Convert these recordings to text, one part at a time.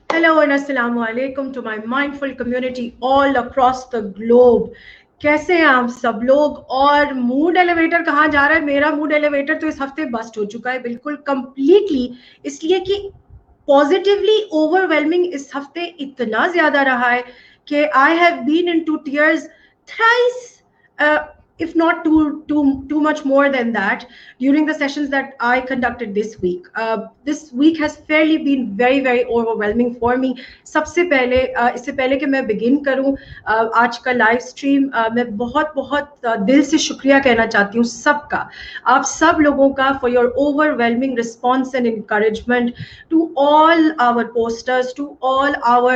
Hello and assalamu alaikum to my mindful community all across the globe. कैसे हैं आप सब लोग? और मूड एलिवेटर कहाँ जा रहा है? मेरा मूड एलिवेटर तो इस हफ्ते बस्ट हो चुका है बिल्कुल कंप्लीटली, इसलिए कि पॉजिटिवली ओवरवेलमिंग इस हफ्ते इतना ज्यादा रहा है कि I have been into tears thrice, if not too much more than that, during the sessions that I conducted this week. This week has fairly been very overwhelming for me. सबसे पहले इससे पहले कि मैं begin करूं आज का live stream, मैं बहुत दिल से शुक्रिया कहना चाहती हूँ सबका, आप सब लोगों का for your overwhelming response and encouragement to all our posters, to all our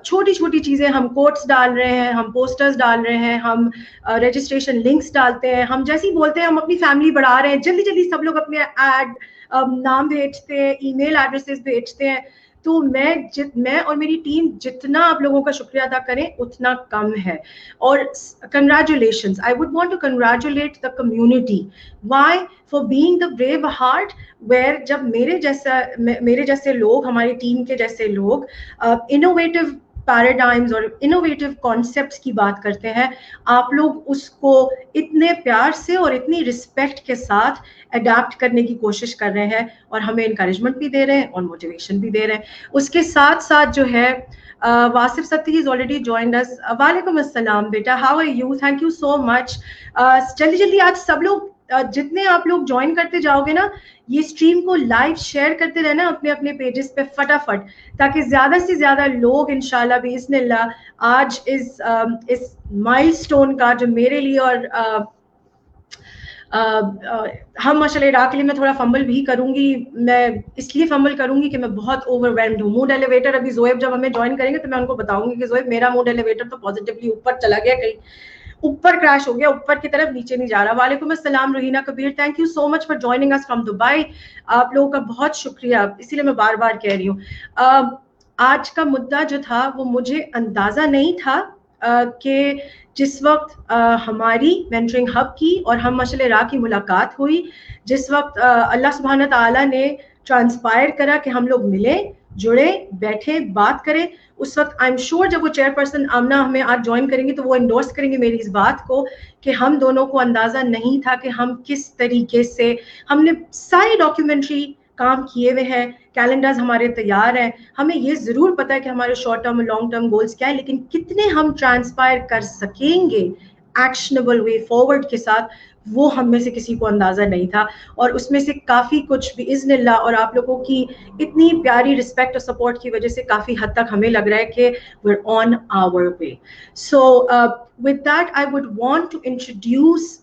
छोटी छोटी चीज़ें, हम कोट्स डाल रहे हैं, हम पोस्टर्स डाल रहे हैं, हम रजिस्ट्रेशन लिंक्स डालते हैं, हम जैसे ही बोलते हैं हम अपनी फैमिली बढ़ा रहे हैं, जल्दी जल्दी सब लोग अपने ऐड नाम भेजते हैं, ईमेल एड्रेसेस भेजते हैं. तो मैं और मेरी टीम जितना आप लोगों का शुक्रिया अदा करें उतना कम है. और congratulations, I would want to congratulate the community. Why? For being the brave heart, where जब मेरे जैसे लोग, हमारी टीम के जैसे लोग इनोवेटिव पैराडाइम्स और इनोवेटिव कॉन्सेप्ट्स की बात करते हैं, आप लोग उसको इतने प्यार से और इतनी रिस्पेक्ट के साथ अडैप्ट करने की कोशिश कर रहे हैं और हमें इनकरेजमेंट भी दे रहे हैं और मोटिवेशन भी दे रहे हैं. उसके साथ साथ जो है Wasif Satti is already joined us. वालेकुम अस्सलाम बेटा, how are you? Thank you so much. जल्दी जल्दी आज सब लोग जितने आप लोग ज्वाइन करते जाओगे ना, ये स्ट्रीम को लाइव शेयर करते रहना अपने अपने पेजेस पे फटाफट, ताकि ज्यादा से ज्यादा लोग इंशाल्लाह बिइज़्निल्लाह आज इस माइलस्टोन का जो मेरे लिए और हम माशाल्लाह इराक के लिए, मैं थोड़ा फंबल भी करूंगी. मैं इसलिए फंबल करूंगी कि मैं बहुत ओवरवेल्म्ड हूँ. मूड एलिवेटर अभी ज़ोएब जब हमें ज्वाइन करेंगे तो मैं उनको बताऊंगी कि ज़ोएब मेरा मूड एलिवेटर तो पॉजिटिवली ऊपर चला गया, कहीं ऊपर क्रैश हो गया, ऊपर की तरफ, नीचे नहीं जा रहा. वालेकुम अस्सलाम Ruhina Kabir, thank you so much for joining us from Dubai. आप लोगों का बहुत शुक्रिया, इसीलिए मैं बार बार कह रही हूँ. आज का मुद्दा जो था वो मुझे अंदाजा नहीं था कि जिस वक्त हमारी मेंटरिंग हब की और हम माशाल्लाह इराक की मुलाकात हुई, जिस वक्त अल्लाह सुब्हान ताला ने ट्रांसपायर करा कि हम लोग मिले, जुड़े, बैठे, बात करें, उस वक्त आई एम श्योर जब वो चेयरपर्सन आमना हमें आज ज्वाइन करेंगी तो वो एंडोर्स करेंगे मेरी इस बात को कि हम दोनों को अंदाजा नहीं था कि हम किस तरीके से, हमने सारी डॉक्यूमेंट्री काम किए हुए हैं, कैलेंडर्स हमारे तैयार हैं, हमें ये ज़रूर पता है कि हमारे शॉर्ट टर्म और लॉन्ग टर्म गोल्स क्या है, लेकिन कितने हम ट्रांसपायर कर सकेंगे एक्शनेबल वे फॉरवर्ड के साथ, वो हम में से किसी को अंदाज़ा नहीं था. और उसमें से काफ़ी कुछ बिइज़्निल्लाह और आप लोगों की इतनी प्यारी रिस्पेक्ट और सपोर्ट की वजह से काफ़ी हद तक हमें लग रहा है कि we are on our way. So with that I would want to introduce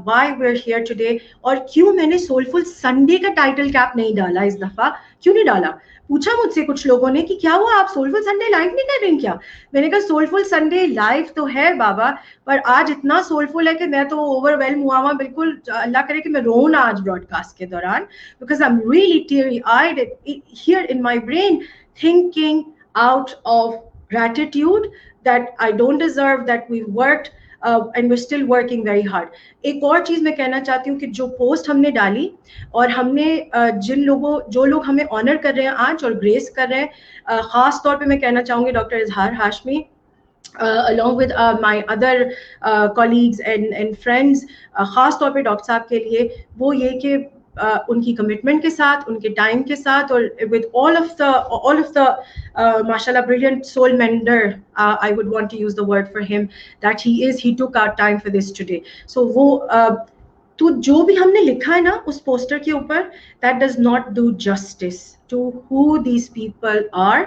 why we're here today. और क्यों मैंने सोलफुल संडे का टाइटल कैप नहीं डाला इस दफा, क्यों नहीं डाला? पूछा मुझसे कुछ लोगों ने कि क्या हुआ, आप सोलफुल संडे लाइव नहीं कर रही क्या? मैंने कहा सोलफुल संडे लाइव तो है बाबा, पर आज इतना सोलफुल है कि मैं तो ओवरवेल्म हुआ हुआ, बिल्कुल अल्लाह करे कि मैं रोऊं ना आज ब्रॉडकास्ट के दौरान, because I am really teary eyed here in my brain, thinking out of gratitude that I don't deserve, that we worked and we're still working very hard. एक और चीज़ मैं कहना चाहती हूँ कि जो पोस्ट हमने डाली और हमने जो लोग हमें ऑनर कर रहे हैं आज और ग्रेस कर रहे हैं, ख़ास तौर पे मैं कहना चाहूँगी डॉक्टर इजहार Hashmi, along with my other colleagues and friends, ख़ास तौर पे डॉक्टर साहब के लिए, वो ये कि उनकी कमिटमेंट के साथ, उनके टाइम के साथ, और with all of the mashallah brilliant soul mender, I would want to use the word for him, that he took out time for this today. So वो तो जो भी हमने लिखा है ना उस पोस्टर के ऊपर, that does not do justice to who these people are,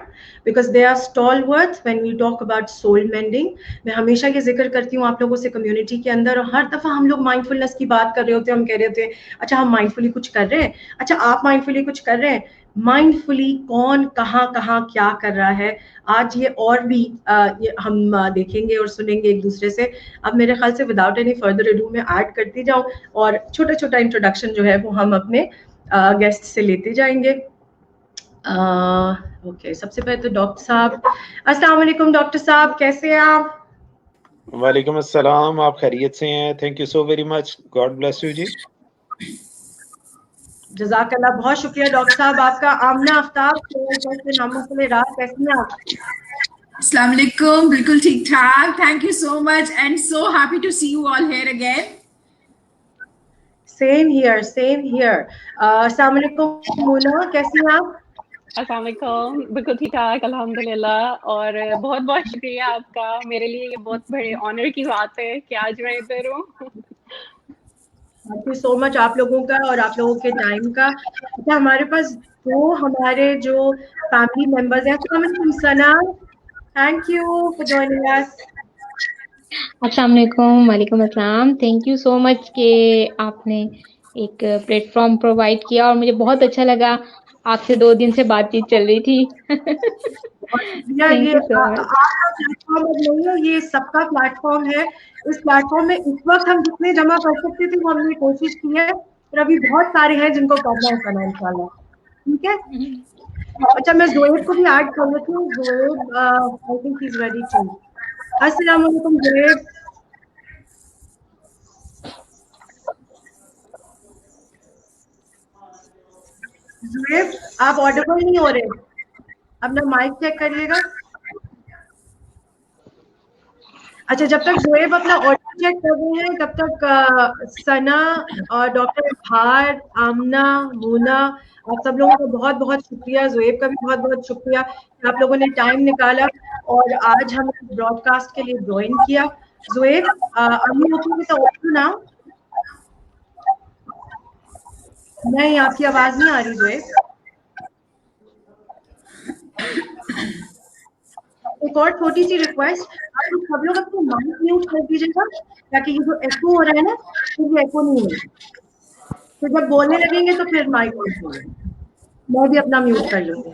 because they are stalwarts when we talk about soul mending. मैं हमेशा ये जिक्र करती हूँ आप लोगों से कम्युनिटी के अंदर, और हर दफ़ा हम लोग माइंडफुलनेस की बात कर रहे होते हैं, हम कह रहे होते हैं अच्छा हम माइंडफुली कुछ कर रहे हैं, अच्छा आप माइंडफुली कुछ कर रहे हैं. माइंडफुली कौन कहाँ क्या कर रहा है, आज ये और भी ये हम देखेंगे और सुनेंगे एक दूसरे से. अब मेरे ख्याल से विदाउट एनी फर्दर अडू में ऐड करती जाऊँ और छोटा छोटा इंट्रोडक्शन जो है वो हम अपने गेस्ट से लेते जाएंगे. ओके, सबसे पहले तो डॉक्टर साहब, अस्सलाम वालेकुम डॉक्टर साहब, कैसे हैं आप? वालेकुम अस्सलाम, आप खैरियत से हैं? Thank you so very much, God bless you ji. जज़ाक अल्लाह, बहुत शुक्रिया डॉक्टर साहब आपका। आमना आफ्ताब रात, कैसी हैं आप? अस्सलाम वालेकुम, बिल्कुल ठीक ठाक, thank you so much and so happy to see you all here again. Same here. अस्सलाम वालेकुम मोना, कैसी हैं आप? अस्सलाम वालेकुम, बिल्कुल ठीक ठाक अल्हम्दुलिल्लाह। और बहुत बहुत शुक्रिया आपका, मेरे लिए ये बहुत बड़े ऑनर की बात है कि आज मैं इधर हूँ। थैंक यू सो मच आप लोगों का और आप लोगों के टाइम का। अच्छा, हमारे पास दो हमारे जो फैमिली मेंबर्स हैं, Sana, thank you for joining us. अस्सलाम वालेकुम, वालेकुम अस्सलाम। थैंक यू सो मच कि आपने एक प्लेटफॉर्म प्रोवाइड किया और मुझे बहुत अच्छा लगा, आपसे 2 दिन से बातचीत चल रही थी। ये आपका प्लेटफॉर्म नहीं है, ये सबका प्लेटफॉर्म है। इस प्लेटफॉर्म में इस वक्त हम जितने जमा कर सकते थे वो हमने कोशिश की है, पर अभी बहुत सारे हैं जिनको करना है करना इंशाल्लाह। ठीक है। अच्छा, मैं ज़ोएब को भी ऐड कर लेती हूँ। Zoeb, I think he is ready to. अस्सलाम वालेकुम ज़ोएब। ज़ोएब, आप ऑडिबल नहीं हो रहे, अपना माइक चेक करिएगा। अच्छा, जब तक ज़ोएब अपना ऑडियो चेक कर रहे हैं तब तक सना और डॉक्टर भार, आमना, मोना, आप सब लोगों का बहुत बहुत शुक्रिया। ज़ोएब का भी बहुत बहुत शुक्रिया कि आप लोगों ने टाइम निकाला और आज हम ब्रॉडकास्ट के लिए ज्वाइन किया। ज़ोएब, ना नहीं, आपकी आवाज नहीं आ रही ज़ोएब। एक और छोटी सी रिक्वेस्ट, आप लोग सब लोग अपने माइक म्यूट कर दीजिएगा ताकि ये जो एको हो रहा है ना, तो एको नहीं हो। तो जब बोलने लगेंगे तो फिर माइक म्यूट होगा। मैं भी अपना म्यूट कर लूंगी,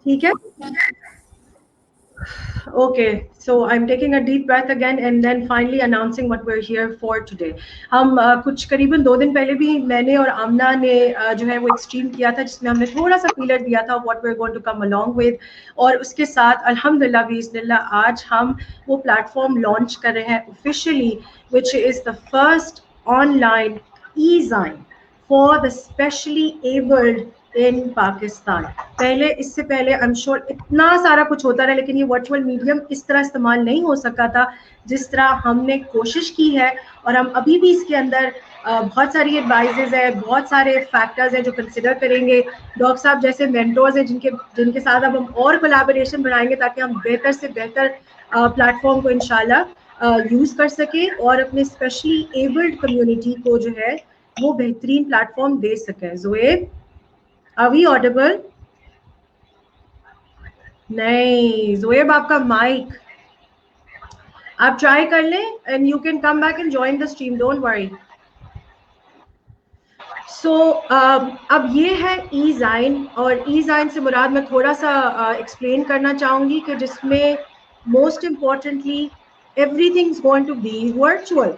ठीक है? Okay, so I'm taking a deep breath again and then finally announcing what we're here for today. हम कुछ करीबन 2 दिन पहले भी मैंने और आमना ने जो है वो एक स्ट्रीम किया था जिसमें हमने थोड़ा सा फीलर दिया था what we're going to come along with, और उसके साथ अल्हम्दुलिल्लाह बिस्मिल्लाह आज हम वो प्लेटफॉर्म लॉन्च कर रहे हैं officially, which is the first online e-Zine for the specially abled इन पाकिस्तान। पहले, इससे पहले आई एम श्योर इतना सारा कुछ होता रहा, लेकिन ये वर्चुअल मीडियम इस तरह इस्तेमाल नहीं हो सका था जिस तरह हमने कोशिश की है। और हम अभी भी इसके अंदर बहुत सारी एडवाइजेज है, बहुत सारे फैक्टर्स हैं जो कंसिडर करेंगे। डॉक्टर साहब जैसे मेंटोर्स हैं जिनके साथ अब हम और कोलैबोरेशन बढ़ाएंगे ताकि हम बेहतर से बेहतर प्लेटफॉर्म को इंशाल्लाह यूज़ कर सके और अपने स्पेशली एबल्ड कम्युनिटी को जो है वो बेहतरीन प्लेटफॉर्म दे सकें। Zoeb, Are we audible? नहीं, ज़ोएब आपका माइक आप ट्राई कर लें and you can come back and join the stream, don't worry. So अब ये है e-Zine, और e-Zine से मुराद मैं थोड़ा सा एक्सप्लेन करना चाहूँगी कि जिसमें most importantly everything is going to be virtual.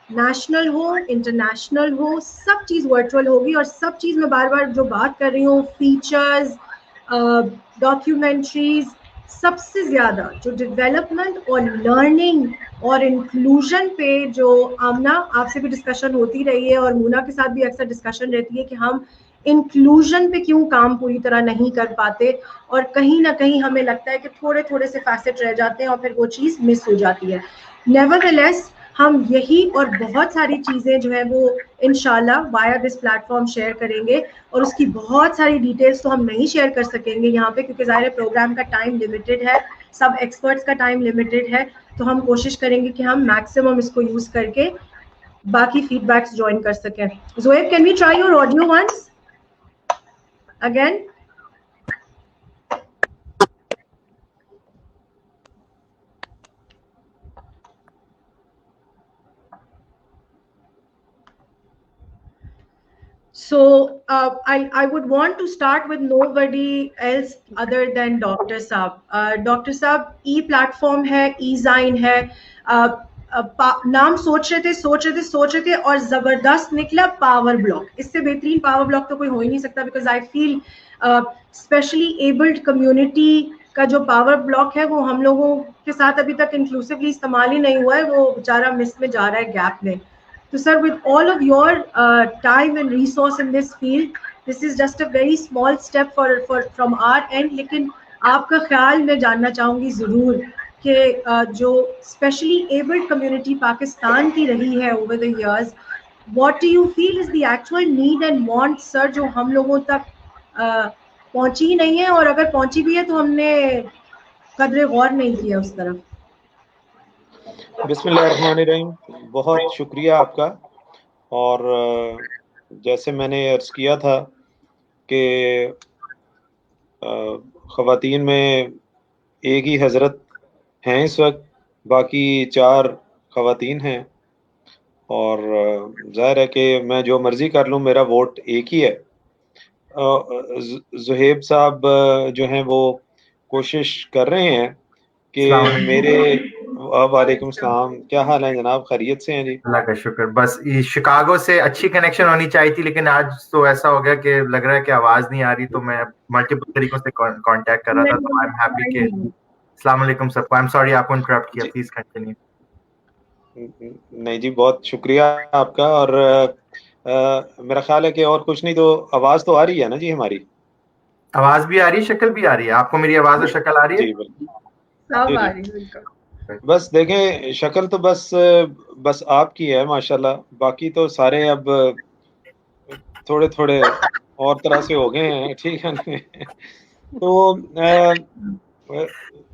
National हो, इंटरनेशनल हो, सब चीज़ वर्चुअल होगी। और सब चीज़ मैं बार बार जो बात कर रही हूँ, फीचर्स, डॉक्यूमेंट्रीज, सबसे ज़्यादा जो डेवलपमेंट और लर्निंग और इंक्लूजन पे जो आमना आपसे भी डिस्कशन होती रही है और मूना के साथ भी अक्सर डिस्कशन रहती है कि हम इंक्लूजन पे क्यों काम पूरी तरह नहीं कर पाते और कहीं ना कहीं हमें लगता है कि थोड़े थोड़े से फैसेट रह जाते हैं और फिर वो चीज़ मिस हो जाती है। नेवरदलेस हम यही और बहुत सारी चीज़ें जो है वो इंशाल्लाह वाया दिस प्लेटफॉर्म शेयर करेंगे, और उसकी बहुत सारी डिटेल्स तो हम नहीं शेयर कर सकेंगे यहाँ पे क्योंकि ज़ाहिर प्रोग्राम का टाइम लिमिटेड है, सब एक्सपर्ट्स का टाइम लिमिटेड है। तो हम कोशिश करेंगे कि हम मैक्सिमम इसको यूज़ करके बाकी फीडबैक्स ज्वाइन कर सकें। Zoeb, can we try your audio once again? So I would want to start with nobody else other than Dr. Saab. Dr. Saab, e-platform है, e-Zine है, नाम सोच रहे थे और ज़बरदस्त निकला पावर ब्लॉक। इससे बेहतरीन पावर ब्लॉक तो कोई हो ही नहीं सकता, because I feel specially abled community का जो पावर ब्लॉक है वो हम लोगों के साथ अभी तक इंक्लूसिवली इस्तेमाल ही नहीं हुआ है, वो बेचारा मिस में जा रहा है, गैप में। So sir, with all of your time and resource in this field, this is just a very small step for from our end. लेकिन आपका ख्याल मैं जानना चाहूँगी ज़रूर कि जो specially abled community पाकिस्तान की रही है over the years, what do you feel is the actual need and want, sir, जो हम लोगों तक पहुँची ही नहीं है, और अगर पहुँची भी है तो हमने कदरे गौर नहीं किया उस तरफ. बिस्मिल्लाहिर्रहमानिर्रहीम, बहुत शुक्रिया आपका. और जैसे मैंने अर्ज़ किया था कि ख़वातीन में एक ही हज़रत हैं इस वक्त, बाकी 4 ख़वातीन हैं, और ज़ाहिर है कि मैं जो मर्ज़ी कर लूँ मेरा वोट एक ही है. ज़ुहैब साहब जो हैं वो कोशिश कर रहे हैं कि मेरे. वालेकुम सलाम, क्या हाल है जनाब, खैरियत से हैं जी? अल्लाह का शुक्र. बस शिकागो से अच्छी कनेक्शन होनी चाहिए थी, लेकिन आज तो ऐसा हो गया कि लग रहा है कि आवाज नहीं आ रही, तो मैं मल्टीपल तरीकों से कांटेक्ट कर रहा था. तो आई एम हैप्पी कि अस्सलाम वालेकुम सबको. आई एम सॉरी आपको इंटरप्ट किया, प्लीज कंटिन्यू. नहीं जी, बहुत शुक्रिया आपका. और मेरा ख्याल है कि और कुछ नहीं तो आवाज तो आ रही है ना जी हमारी? आवाज भी आ रही है, शक्ल भी आ रही है. आपको मेरी आवाज और शक्ल आ रही है? जी बिल्कुल. बस देखें, शक्ल तो बस आपकी है माशाल्लाह, बाकी तो सारे अब थोड़े थोड़े और तरह से हो गए हैं, ठीक है ना. तो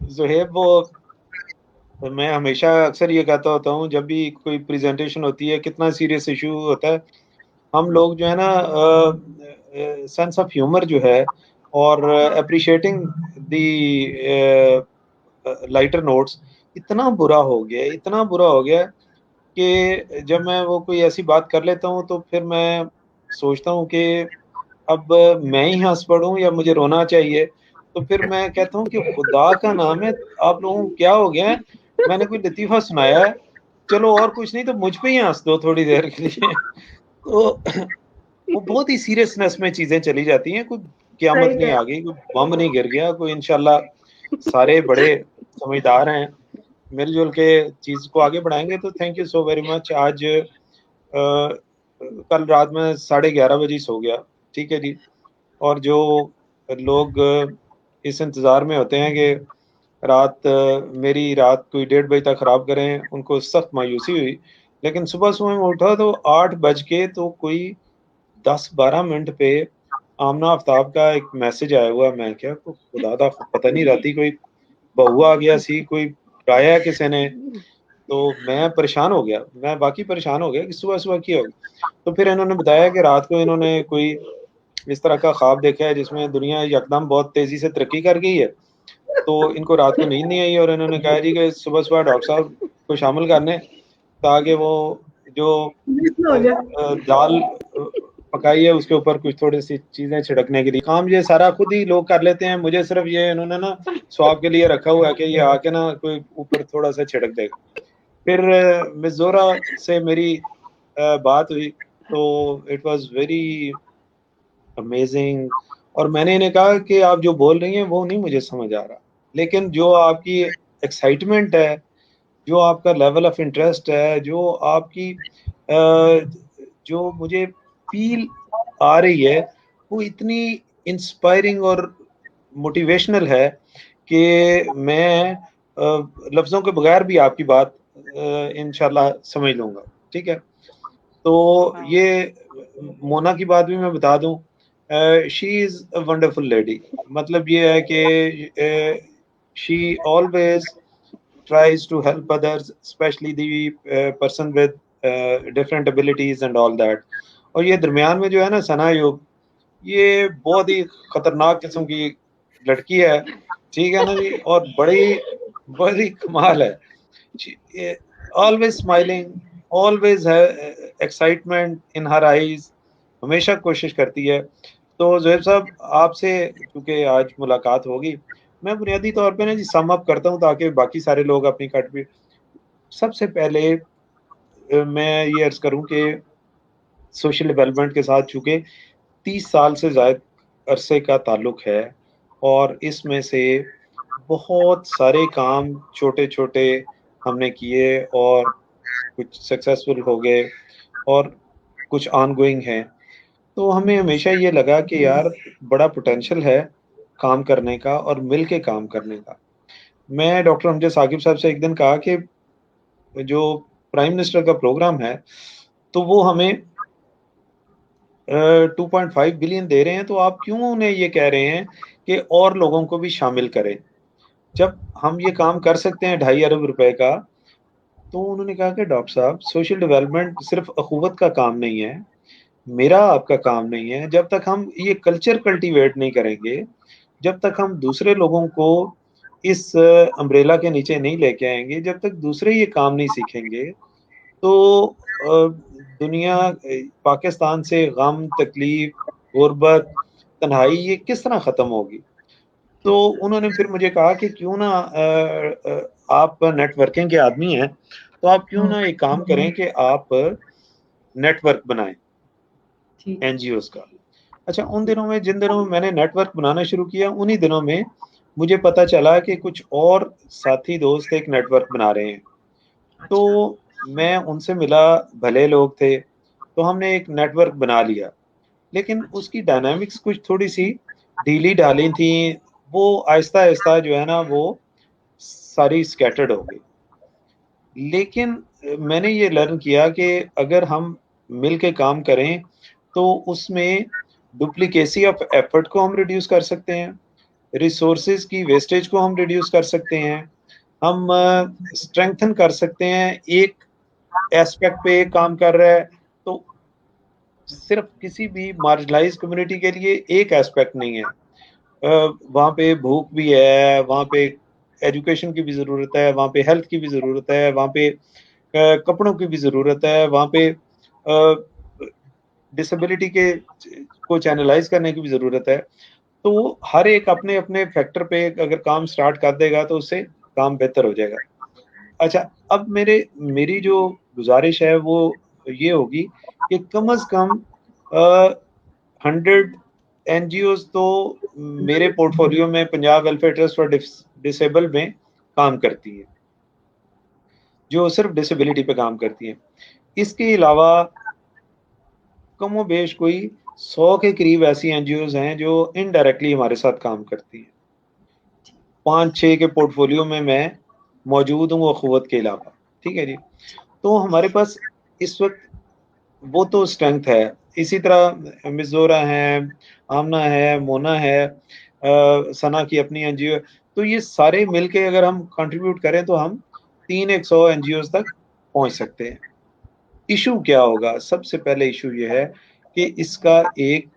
ज़ुहैब, वो मैं हमेशा अक्सर ये कहता होता हूँ जब भी कोई प्रेजेंटेशन होती है, कितना सीरियस इशू होता है, हम लोग जो है ना सेंस ऑफ ह्यूमर जो है और अप्रिशिएटिंग द लाइटर नोट्स, इतना बुरा हो गया कि जब मैं वो कोई ऐसी बात कर लेता हूँ तो फिर मैं सोचता हूँ कि अब मैं ही हंस पड़ूं या मुझे रोना चाहिए. तो फिर मैं कहता हूँ कि खुदा का नाम है, आप लोगों को क्या हो गया है, मैंने कोई लतीफ़ा सुनाया है, चलो और कुछ नहीं तो मुझ पे ही हंस दो थोड़ी देर के लिए. तो वो बहुत ही सीरियसनेस में चीज़ें चली जाती हैं. कोई क़यामत नहीं आ गई, कोई बम नहीं गिर गया, कोई इंशाल्लाह सारे बड़े समझदार हैं, मिलजुल के चीज़ को आगे बढ़ाएंगे. तो thank you so very much. आज कल रात में 11:30 बजे सो गया, ठीक है जी. और जो लोग इस इंतज़ार में होते हैं कि मेरी रात कोई 1:30 बजे तक ख़राब करें, उनको सख्त मायूसी हुई. लेकिन सुबह में उठा तो 8 बज के तो कोई 10-12 मिनट पे आमना आफ्ताब का एक मैसेज आया हुआ. मैं क्या, खुदा दा पता नहीं, राती कोई बहू आ गया सी, कोई बुलाया किसी ने. तो मैं परेशान हो गया, मैं बाकी परेशान हो गया कि सुबह की होगी. तो फिर इन्होंने बताया कि रात को इन्होंने कोई इस तरह का ख्वाब देखा है जिसमें दुनिया यकदम बहुत तेजी से तरक्की कर गई है. तो इनको रात को नींद नहीं आई और इन्होंने कहा जी कि सुबह डॉक्टर साहब को शामिल करने, ताकि वो जो दाल पकाई है उसके ऊपर कुछ थोड़ी सी चीजें छिड़कने के लिए. काम ये सारा खुद ही लोग कर लेते हैं, मुझे सिर्फ ये इन्होंने ना स्वाब के लिए रखा हुआ है कि ये आके ना कोई ऊपर थोड़ा सा छिड़क देगा. फिर मिस ज़ोहरा से मेरी बात हुई तो इट वाज वेरी अमेजिंग. और मैंने इन्हें कहा कि आप जो बोल रही हैं वो नहीं मुझे समझ आ रहा, लेकिन जो आपकी एक्साइटमेंट है, जो आपका लेवल ऑफ इंटरेस्ट है, जो आपकी जो मुझे फील आ रही है, वो इतनी इंस्पायरिंग और मोटिवेशनल है कि मैं लफ्ज़ों के बगैर भी आपकी बात इंशाल्लाह समझ लूँगा, ठीक है. तो ये मोना की बात भी मैं बता दूँ, she is a wonderful lady. मतलब ये है कि she always tries to help others, especially the person with different abilities and all that. और ये दरमियान में जो है ना सना अयूब, ये बहुत ही खतरनाक किस्म की लड़की है, ठीक है ना जी. और बड़ी कमाल है. Always smiling, always excitement in her eyes, हमेशा कोशिश करती है. तो ज़ुहैब साहब, आपसे क्योंकि आज मुलाकात होगी, मैं बुनियादी तौर पे ना जी सम अप करता हूँ ताकि बाकी सारे लोग अपनी कट भी. सबसे पहले मैं ये अर्ज करूँ कि सोशल डेवलपमेंट के साथ चूँकि 30 साल से ज़ायद अरसे का ताल्लुक है और इसमें से बहुत सारे काम छोटे छोटे हमने किए और कुछ सक्सेसफुल हो गए اور کچھ آن گوئنگ ہیں. تو ہمیں ہمیشہ یہ لگا کہ یار بڑا پوٹینشیل ہے کام کرنے کا اور مل کے کام کرنے کا. میں ڈاکٹر امجد ثاقب صاحب سے ایک دن کہا کہ جو پرائم منسٹر کا پروگرام ہے تو وہ ہمیں 2.5 بلین دے رہے ہیں, تو آپ کیوں انہیں یہ کہہ رہے ہیں کہ اور لوگوں کو بھی شامل کریں جب ہم یہ کام کر سکتے ہیں 2.5 ارب روپے کا. تو انہوں نے کہا کہ ڈاکٹر صاحب سوشل ڈیولپمنٹ صرف اخوت کا کام نہیں ہے, میرا آپ کا کام نہیں ہے. جب تک ہم یہ کلچر کلٹیویٹ نہیں کریں گے, جب تک ہم دوسرے لوگوں کو اس امبریلا کے نیچے نہیں لے کے آئیں گے, جب تک دوسرے یہ کام نہیں سیکھیں گے, تو دنیا پاکستان سے غم, تکلیف, غربت, تنہائی یہ کس طرح ختم ہوگی. تو انہوں نے پھر مجھے کہا کہ کیوں نہ آپ نیٹ ورکنگ کے آدمی ہیں, تو آپ کیوں نہ ایک کام کریں کہ آپ نیٹ ورک بنائیں این جی اوز کا. اچھا, ان دنوں میں جن دنوں میں میں نے نیٹ ورک بنانا شروع کیا, انہی دنوں میں مجھے پتا چلا کہ کچھ اور ساتھی دوست ایک نیٹ ورک بنا رہے ہیں. تو میں ان سے ملا, بھلے لوگ تھے, تو ہم نے ایک نیٹ ورک بنا لیا. لیکن اس کی ڈائنامکس کچھ تھوڑی سی ڈھیلی ڈھالی تھیں, وہ آہستہ آہستہ جو ہے نا وہ ساری سکیٹرڈ ہو گئی. لیکن میں نے یہ لرن کیا کہ اگر ہم مل کے کام کریں تو اس میں ڈپلیکیسی آف ایفرٹ کو ہم ریڈیوس کر سکتے ہیں, ریسورسز کی ویسٹیج کو ہم ریڈیوس کر سکتے ہیں, ہم اسٹرینگتھن کر سکتے ہیں. ایک ایسپیکٹ پہ کام کر رہا ہے تو صرف کسی بھی مارجنلائز کمیونٹی کے لیے ایک ایسپیکٹ نہیں ہے, وہاں پہ بھوک بھی ہے, وہاں پہ ایجوکیشن کی بھی ضرورت ہے, وہاں پہ ہیلتھ کی بھی ضرورت ہے, وہاں پہ کپڑوں کی بھی ضرورت ہے, وہاں پہ ڈسیبلٹی کے کو چینلائز کرنے کی بھی ضرورت ہے. تو ہر ایک اپنے اپنے فیکٹر پہ اگر کام سٹارٹ کر دے گا تو اس سے کام بہتر ہو جائے گا. اچھا, اب میری جو گزارش ہے وہ یہ ہوگی کہ کم از کم 100 این جی اوز تو میرے پورٹ فولیو میں Punjab welfare trust for disable میں کام کرتی ہیں, جو صرف ڈسیبلٹی پہ کام کرتی ہیں. اس کے علاوہ کم و بیش کوئی 100 کے قریب ایسی این جی اوز ہیں جو انڈائریکٹلی ہمارے ساتھ کام کرتی ہیں. 5-6 کے پورٹ فولیو میں موجود ہوں اخوت کے علاوہ. ٹھیک ہے جی, تو ہمارے پاس اس وقت وہ تو اسٹرینتھ ہے. اسی طرح مزورا ہے, آمنہ ہے, مونا ہے, ثنا کی اپنی این جی او. تو یہ سارے مل کے اگر ہم کنٹریبیوٹ کریں تو ہم 300 این جی اوز تک پہنچ سکتے ہیں. ایشو کیا ہوگا؟ سب سے پہلے ایشو یہ ہے کہ اس کا ایک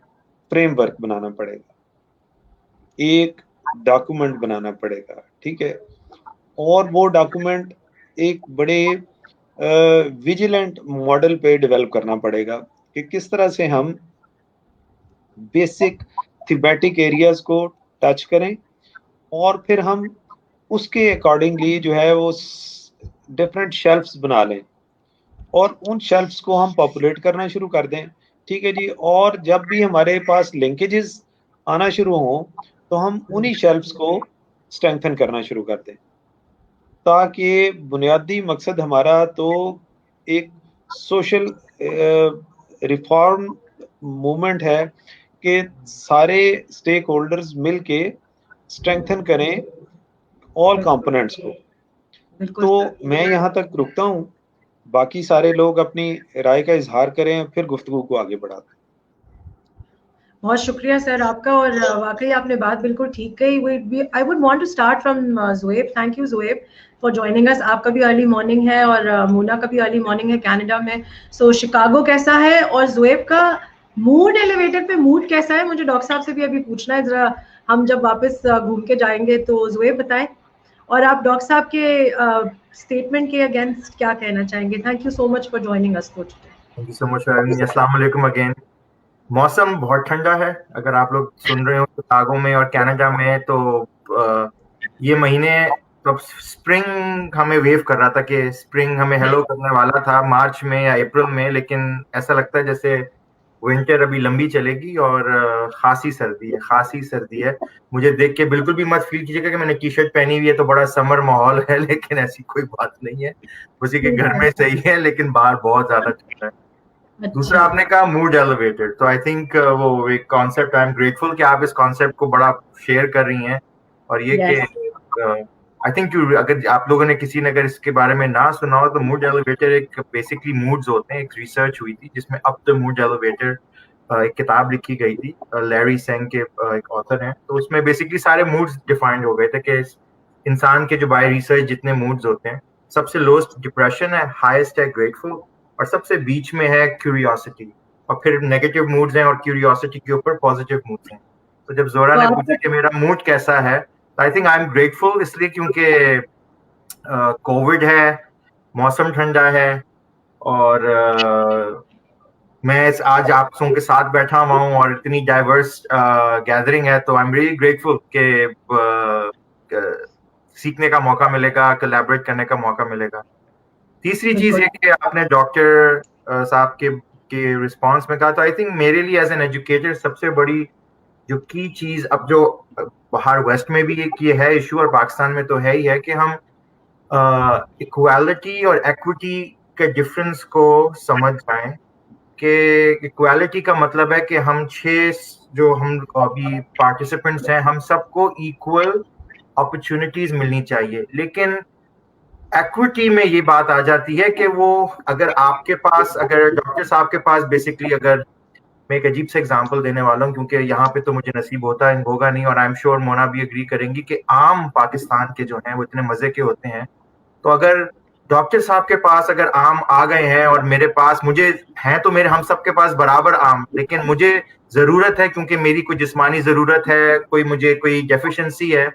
فریم ورک بنانا پڑے گا, ایک ڈاکومنٹ بنانا پڑے گا. ٹھیک ہے, اور وہ ڈاکومنٹ ایک بڑے ویجیلنٹ ماڈل پہ ڈیولپ کرنا پڑے گا کہ کس طرح سے ہم بیسک تھیمیٹک ایریاز کو ٹچ کریں, اور پھر ہم اس کے اکارڈنگلی جو ہے وہ ڈفرینٹ شیلفز بنا لیں, اور ان شیلفز کو ہم پاپولیٹ کرنا شروع کر دیں. ٹھیک ہے جی, اور جب بھی ہمارے پاس لنکیجز آنا شروع ہوں تو ہم انہی شیلفز کو اسٹرینگتھن کرنا شروع کر دیں, تاکہ بنیادی مقصد ہمارا تو ایک سوشل ریفارم موومنٹ ہے کہ سارے اسٹیک ہولڈرز مل کے اسٹرینگتھن کریں آل کمپوننٹس کو. تو میں یہاں تک رکتا ہوں, باقی سارے لوگ اپنی رائے کا اظہار کریں, پھر گفتگو کو آگے بڑھاتے ہیں. بہت شکریہ سر آپ کا, اور واقعی آپ نے بات بالکل ٹھیک کہی. I would want to start from Zoeb. Thank you Zoeb for joining us. آپ کا بھی ارلی مارننگ ہے اور مونا کا بھی ارلی مارننگ ہے کینیڈا میں. سو شکاگو کیسا ہے, اور زویب کا موڈ ایلیویٹر پہ موڈ کیسا ہے, مجھے ڈاکٹر صاحب سے بھی ابھی پوچھنا ہے. ذرا ہم جب واپس گھوم کے جائیں گے تو زویب بتائیں, اور آپ ڈاکٹر صاحب کے اسٹیٹمنٹ کے اگینسٹ کیا کہنا چاہیں گے. Thank you so much for joining us. Thank you so much. السلام علیکم اگین. موسم بہت ٹھنڈا ہے, اگر آپ لوگ سن رہے ہو شکاگو میں اور کینیڈا میں, تو یہ مہینے تو اسپرنگ ہمیں ویو کر رہا تھا کہ اسپرنگ ہمیں ہیلو کرنے والا تھا مارچ میں یا اپریل میں, لیکن ایسا لگتا ہے جیسے ونٹر ابھی لمبی چلے گی اور خاصی سردی ہے. مجھے دیکھ کے بالکل بھی مت فیل کیجیے گا کہ میں نے ٹی شرٹ پہنی ہوئی ہے تو بڑا سمر ماحول ہے, لیکن ایسی کوئی بات نہیں ہے. اسی کے گھر میں صحیح ہے, لیکن باہر بہت زیادہ ٹھنڈا ہے. दूसरा आपने कहा मूड एलिवेटेड, तो आई थिंक वो एक कॉन्सेप्ट, आई एम ग्रेटफुल कि आप इस कॉन्सेप्ट को बड़ा शेयर कर रही हैं, और ये कि आई थिंक अगर आप लोगों ने किसी ने अगर इसके बारे में ना सुना हो तो मूड एलिवेटर एक बेसिकली मूड्स होते हैं, एक रिसर्च हुई थी जिसमें अप द मूड एलिवेटर एक किताब लिखी गई थी, लैरी सेंग के एक ऑथर हैं, तो उसमें बेसिकली सारे मूड्स डिफाइंड हो गए थे कि इंसान के जो बाय रिसर्च जितने मूड्स होते हैं, सबसे लोएस्ट डिप्रेशन है, हाईएस्ट है ग्रेटफुल, और सबसे बीच में है क्यूरियोसिटी, और फिर नेगेटिव मूड्स हैं और क्यूरियोसिटी के ऊपर पॉजिटिव मूड्स हैं। तो जब जोरा ने पूछा कि मेरा मूड कैसा है, I think I am grateful, इसलिए क्योंकि कोविड है, मौसम ठंडा है, और मैं आज आप सबों के साथ बैठा हुआ हूँ और इतनी डाइवर्स गैदरिंग है, तो आई एम रियली ग्रेटफुल कि सीखने का मौका मिलेगा, कोलैबोरेट करने का मौका मिलेगा। तीसरी चीज ये कि आपने डॉक्टर साहब के रिस्पांस में कहा, तो आई थिंक मेरे लिए एज एन एजुकेटर सबसे बड़ी जो की चीज, अब जो बाहर वेस्ट में भी एक ये है इशू और पाकिस्तान में तो है ही है, कि हम इक्वालिटी और एक्विटी के डिफरेंस को समझ जाएं, कि इक्वालिटी का मतलब है कि हम 6 जो हम अभी पार्टिसिपेंट्स हैं, हम सबको इक्वल अपॉर्चुनिटीज मिलनी चाहिए, लेकिन एक्विटी में ये बात आ जाती है कि वो अगर आपके पास, अगर डॉक्टर साहब के पास बेसिकली, अगर मैं एक अजीब से एग्जांपल देने वाला हूँ क्योंकि यहाँ पे तो मुझे नसीब होगा नहीं, और आई एम श्योर मोना भी एग्री करेंगी कि आम पाकिस्तान के जो हैं वो इतने मजे के होते हैं, तो अगर डॉक्टर साहब के पास अगर आम आ गए हैं और मेरे पास, मुझे हैं तो मेरे हम सबके पास बराबर आम, लेकिन मुझे जरूरत है क्योंकि मेरी कोई जिस्मानी जरूरत है, मुझे कोई डेफिशिएंसी है,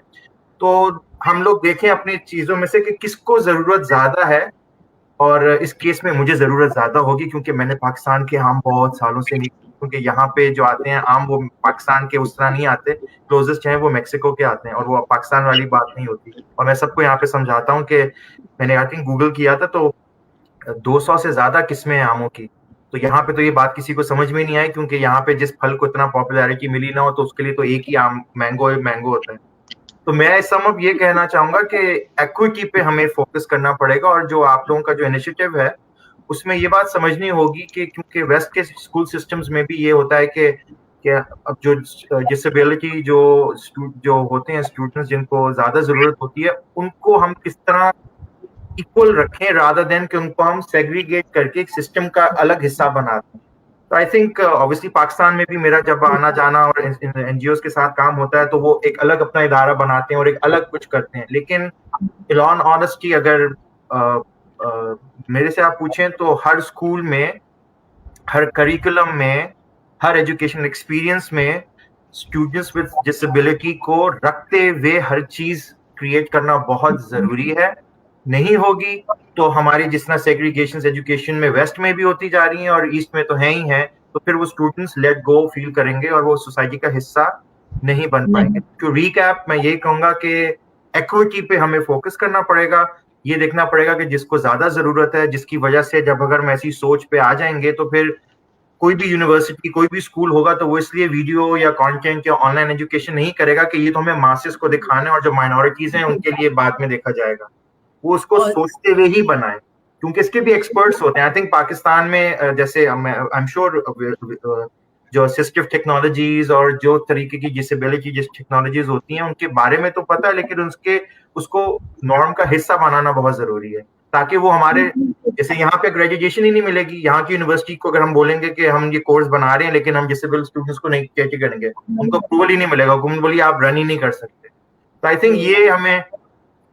तो हम लोग देखें अपनी चीजों में से कि किसको जरूरत ज्यादा है, और इस केस में मुझे जरूरत ज्यादा होगी क्योंकि मैंने पाकिस्तान के आम बहुत सालों से नहीं, क्योंकि यहाँ पे जो आते हैं आम वो पाकिस्तान के उस तरह नहीं आते, क्लोजेस्ट हैं वो मेक्सिको के आते हैं, और वो पाकिस्तान वाली बात नहीं होती। और मैं सबको यहाँ पे समझाता हूँ कि मैंने आई थिंक गूगल किया था तो 200 से ज्यादा किस्में हैं आमों की, तो यहाँ पे तो ये बात किसी को समझ में नहीं आई, क्योंकि यहाँ पे जिस फल को इतना पॉपुलैरिटी मिली ना हो तो उसके लिए तो एक ही आम मैंगो होता है। तो मैं सम अप ये कहना चाहूंगा कि एक्विटी पे हमें फोकस करना पड़ेगा, और जो आप लोगों का जो इनिशिएटिव है उसमें ये बात समझनी होगी कि क्योंकि वेस्ट के स्कूल सिस्टम्स में भी ये होता है कि अब जो डिसेबिलिटी जो होते हैं स्टूडेंट्स जिनको ज्यादा जरूरत होती है, उनको हम किस तरह इक्वल रखें रादर देन कि उनको हम सेग्रीगेट करके एक सिस्टम का अलग हिस्सा बनाते हैं। तो आई थिंक ऑब्वियसली पाकिस्तान में भी मेरा जब आना जाना और एनजीओ के साथ काम होता है तो वो एक अलग अपना इदारा बनाते हैं और एक अलग कुछ करते हैं, लेकिन इन ऑनेस्टी अगर मेरे से आप पूछें तो हर स्कूल में, हर करिकुलम में, हर एजुकेशन एक्सपीरियंस में स्टूडेंट्स विद डिसेबिलिटी को रखते हुए हर चीज क्रिएट करना बहुत जरूरी है। नहीं होगी तो हमारी जिस तरह सेग्रीगेशन एजुकेशन में वेस्ट में भी होती जा रही है और ईस्ट में तो है ही है, तो फिर वो स्टूडेंट्स लेट गो फील करेंगे और वो सोसाइटी का हिस्सा नहीं बन पाएंगे। तो रीकैप मैं यही कहूंगा कि एक्विटी पे हमें फोकस करना पड़ेगा, ये देखना पड़ेगा कि जिसको ज्यादा जरूरत है, जिसकी वजह से जब अगर हम ऐसी सोच पे आ जाएंगे तो फिर कोई भी यूनिवर्सिटी, कोई भी स्कूल होगा तो वो इसलिए वीडियो या कंटेंट या ऑनलाइन एजुकेशन नहीं करेगा कि ये तो हमें मासेस को दिखाना है और जो माइनॉरिटीज हैं उनके लिए बाद में देखा जाएगा। वो उसको सोचते हुए ही बनाए, क्योंकि इसके भी एक्सपर्ट्स होते हैं। आई थिंक पाकिस्तान में जैसे आई एम श्योर जो असिस्टिव टेक्नोलॉजीज और जो तरीके की डिसेबिलिटी जिस टेक्नोलॉजीज होती हैं उनके बारे में तो पता है, लेकिन उसको नॉर्म का हिस्सा बनाना बहुत जरूरी है, ताकि वो हमारे जैसे यहाँ पे ग्रेजुएशन ही नहीं मिलेगी। यहाँ की यूनिवर्सिटी को अगर हम बोलेंगे कि हम ये कोर्स बना रहे हैं लेकिन हम डिसेबल स्टूडेंट्स को नहीं कैटेगरी करेंगे, उनको अप्रूवल ही नहीं मिलेगा, गवर्नमेंट बोलिए आप रन ही नहीं कर सकते। तो आई थिंक ये हमें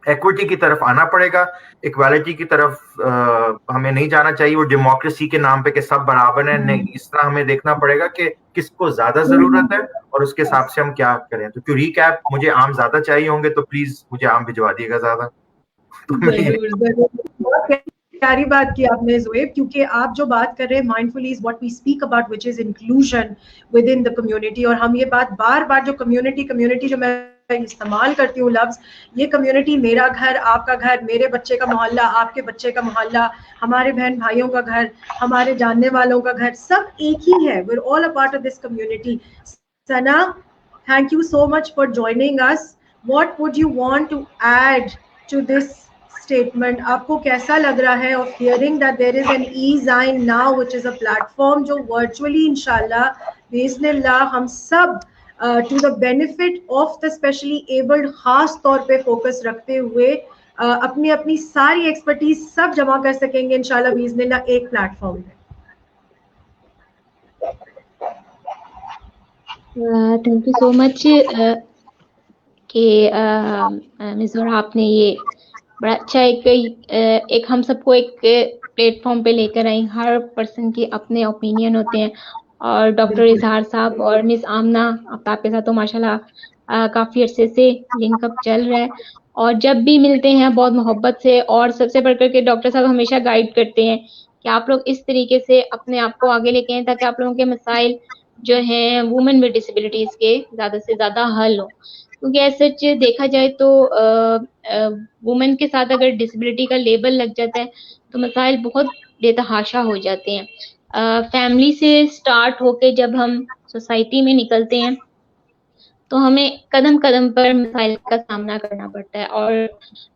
एक्विटी की तरफ आना पड़ेगा, इक्वालिटी की तरफ हमें नहीं जाना चाहिए वो डेमोक्रेसी के नाम पे कि सब बराबर है, नहीं, इस तरह हमें देखना पड़ेगा कि किसको ज्यादा जरूरत है और उसके हिसाब से हम क्या करें। तो क्यों रीकैप, मुझे आम ज्यादा चाहिए होंगे तो प्लीज मुझे आम भिजवा दिएगा ज्यादा। प्यारी बात की आपने ज़ोएब, क्योंकि आप जो बात कर रहे हैं mindfully is what we speak about which is inclusion within the community. और हम ये बात बार बार जो कम्युनिटी जो मैं इस्तेमाल करती हूँ लफ्ज, ये कम्युनिटी मेरा घर, आपका घर, मेरे बच्चे का मोहल्ला, आपके बच्चे का मोहल्ला, हमारे बहन भाइयों का घर, हमारे जानने वालों का घर, सब एक ही है। We are all a part of this community. Sana, thank you so much for joining us. What would you want to add to this statement, आपको कैसा लग रहा है of hearing that there is an e-Zain now, which is a platform जो virtually इंशाल्लाह बिस्मिल्लाह हम सब to the benefit of the specially abled खास तौर पे फोकस रखते हुए अपनी अपनी सारी एक्सपर्टीज सब जमा कर सकेंगे इंशाल्लाह बिस्मिल्लाह एक प्लेटफॉर्म पे. थैंक यू सो मच कि मिस ज़ोहरा आपने ये बड़ा अच्छा एक हम सबको एक प्लेटफॉर्म पे लेकर आई. हर पर्सन के अपने ओपिनियन होते हैं और डॉक्टर इजहार साहब और मिस आमना आपके साथ तो माशाल्लाह काफ़ी अरसे से लिंकअप चल रहा है और जब भी मिलते हैं बहुत मोहब्बत से और सबसे बढ़कर के डॉक्टर साहब हमेशा गाइड करते हैं कि आप लोग इस तरीके से अपने आप को आगे लेके आएं ताकि आप लोगों के मसाइल जो हैं वुमेन विद डिसेबिलिटीज़ के ज़्यादा से ज़्यादा हल हो. क्योंकि ऐसे देखा जाए तो वुमेन के साथ अगर डिसेबिलिटी का लेबल लग जाता है तो मसाइल बहुत बेतहाशा हो जाते हैं. फैमिली से स्टार्ट होके जब हम सोसाइटी में निकलते हैं तो हमें कदम कदम पर मसाइल का सामना करना पड़ता है और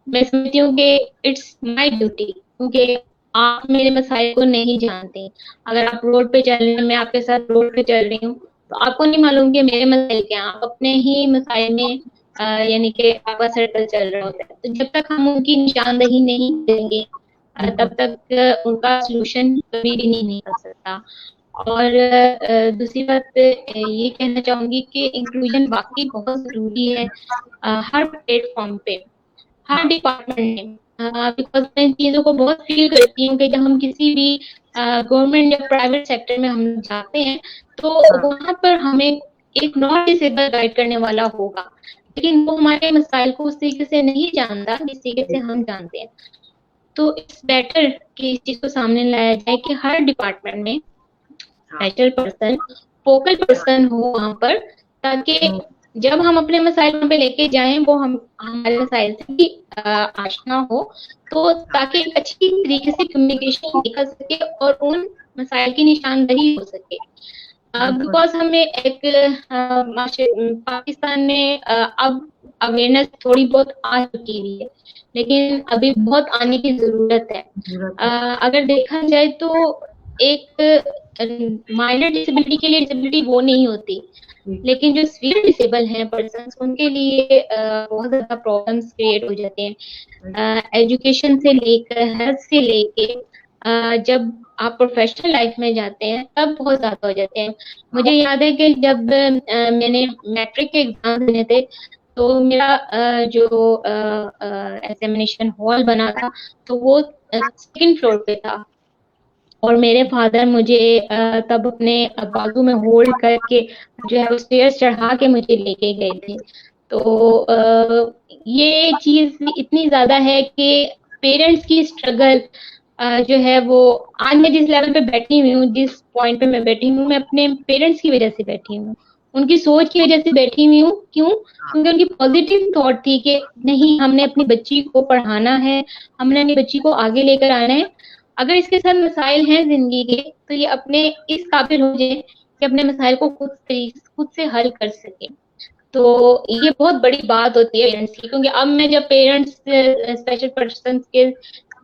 मैं समझती हूँ कि इट्स माय ड्यूटी क्योंकि आप मेरे मसाइल को नहीं जानते. अगर आप रोड पे चल रहे हैं, मैं आपके साथ रोड पे चल रही हूँ तो आपको नहीं मालूम कि मेरे मसाइल क्या हैं. आप अपने ही मसाइल में यानी कि आपका सर्कल चल रहा होता है. तो जब तक हम उनकी निशानदही नहीं करेंगे तब तक उनका सोल्यूशन कभी भी नहीं निकल सकता. और दूसरी बात ये कहना चाहूँगी कि इंक्लूजन वाकई बहुत ज़रूरी है हर प्लेटफॉर्म पे, हर डिपार्टमेंट में. बिकॉज मैं इन चीज़ों को बहुत फील करती हूँ कि जब हम किसी भी गवर्नमेंट या प्राइवेट सेक्टर में हम जाते हैं तो वहाँ पर हमें एक नॉन डिसेबल गाइड करने वाला होगा, लेकिन वो हमारे मसाइल को उस तरीके से नहीं जानता जिस तरीके से हम जानते हैं. तो इट्स बेटर कि इस चीज़ को सामने लाया जाए कि हर डिपार्टमेंट में स्पेशल पर्सन, फोकल पर्सन हो वहाँ पर, ताकि जब हम अपने मसाइल वहाँ पे लेके जाएं वो हम हमारे मसाइल से भी आशना हो, तो ताकि अच्छी तरीके से कम्युनिकेशन निकल सके और उन मसाइल की निशानदही हो सके. बिकॉज हमें एक पाकिस्तान में अब अवेयरनेस थोड़ी बहुत आ चुकी हुई है, लेकिन अभी बहुत आने की जरूरत है. अगर देखा जाए तो एक माइनर डिसेबिलिटी के लिए डिसेबिलिटी वो नहीं होती, लेकिन जो सीवियर डिसेबल हैं पर्सन्स उनके लिए बहुत ज्यादा प्रॉब्लम्स क्रिएट हो जाते हैं. एजुकेशन से लेकर हेल्थ से लेके जब आप प्रोफेशनल लाइफ में जाते हैं तब बहुत ज्यादा हो जाते हैं. मुझे याद है कि जब मैंने मैट्रिक के एग्जाम देने थे तो मेरा जो एग्जामिनेशन हॉल बना था तो वो सेकंड फ्लोर पे था और मेरे फादर मुझे तब अपने बाजू में होल्ड करके जो है स्टेयर्स चढ़ा के मुझे लेके गए थे. तो ये चीज इतनी ज्यादा है कि पेरेंट्स की स्ट्रगल जो है वो आज मैं जिस लेवल पे बैठी हुई हूँ, जिस पॉइंट पे मैं बैठी हूँ, मैं अपने पेरेंट्स की वजह से बैठी हूँ, उनकी सोच की वजह से बैठी हुई हूँ. क्यों? क्योंकि उनकी पॉजिटिव थॉट थी कि नहीं, हमने अपनी बच्ची को पढ़ाना है, हमने अपनी बच्ची को आगे लेकर आना है. अगर इसके साथ मसाइल हैं जिंदगी के तो ये अपने इस काबिल हो जाए कि अपने मसाइल को खुद से हल कर सके. तो ये बहुत बड़ी बात होती है पेरेंट्स की, क्योंकि अब मैं जब पेरेंट्स स्पेशल पर्सन के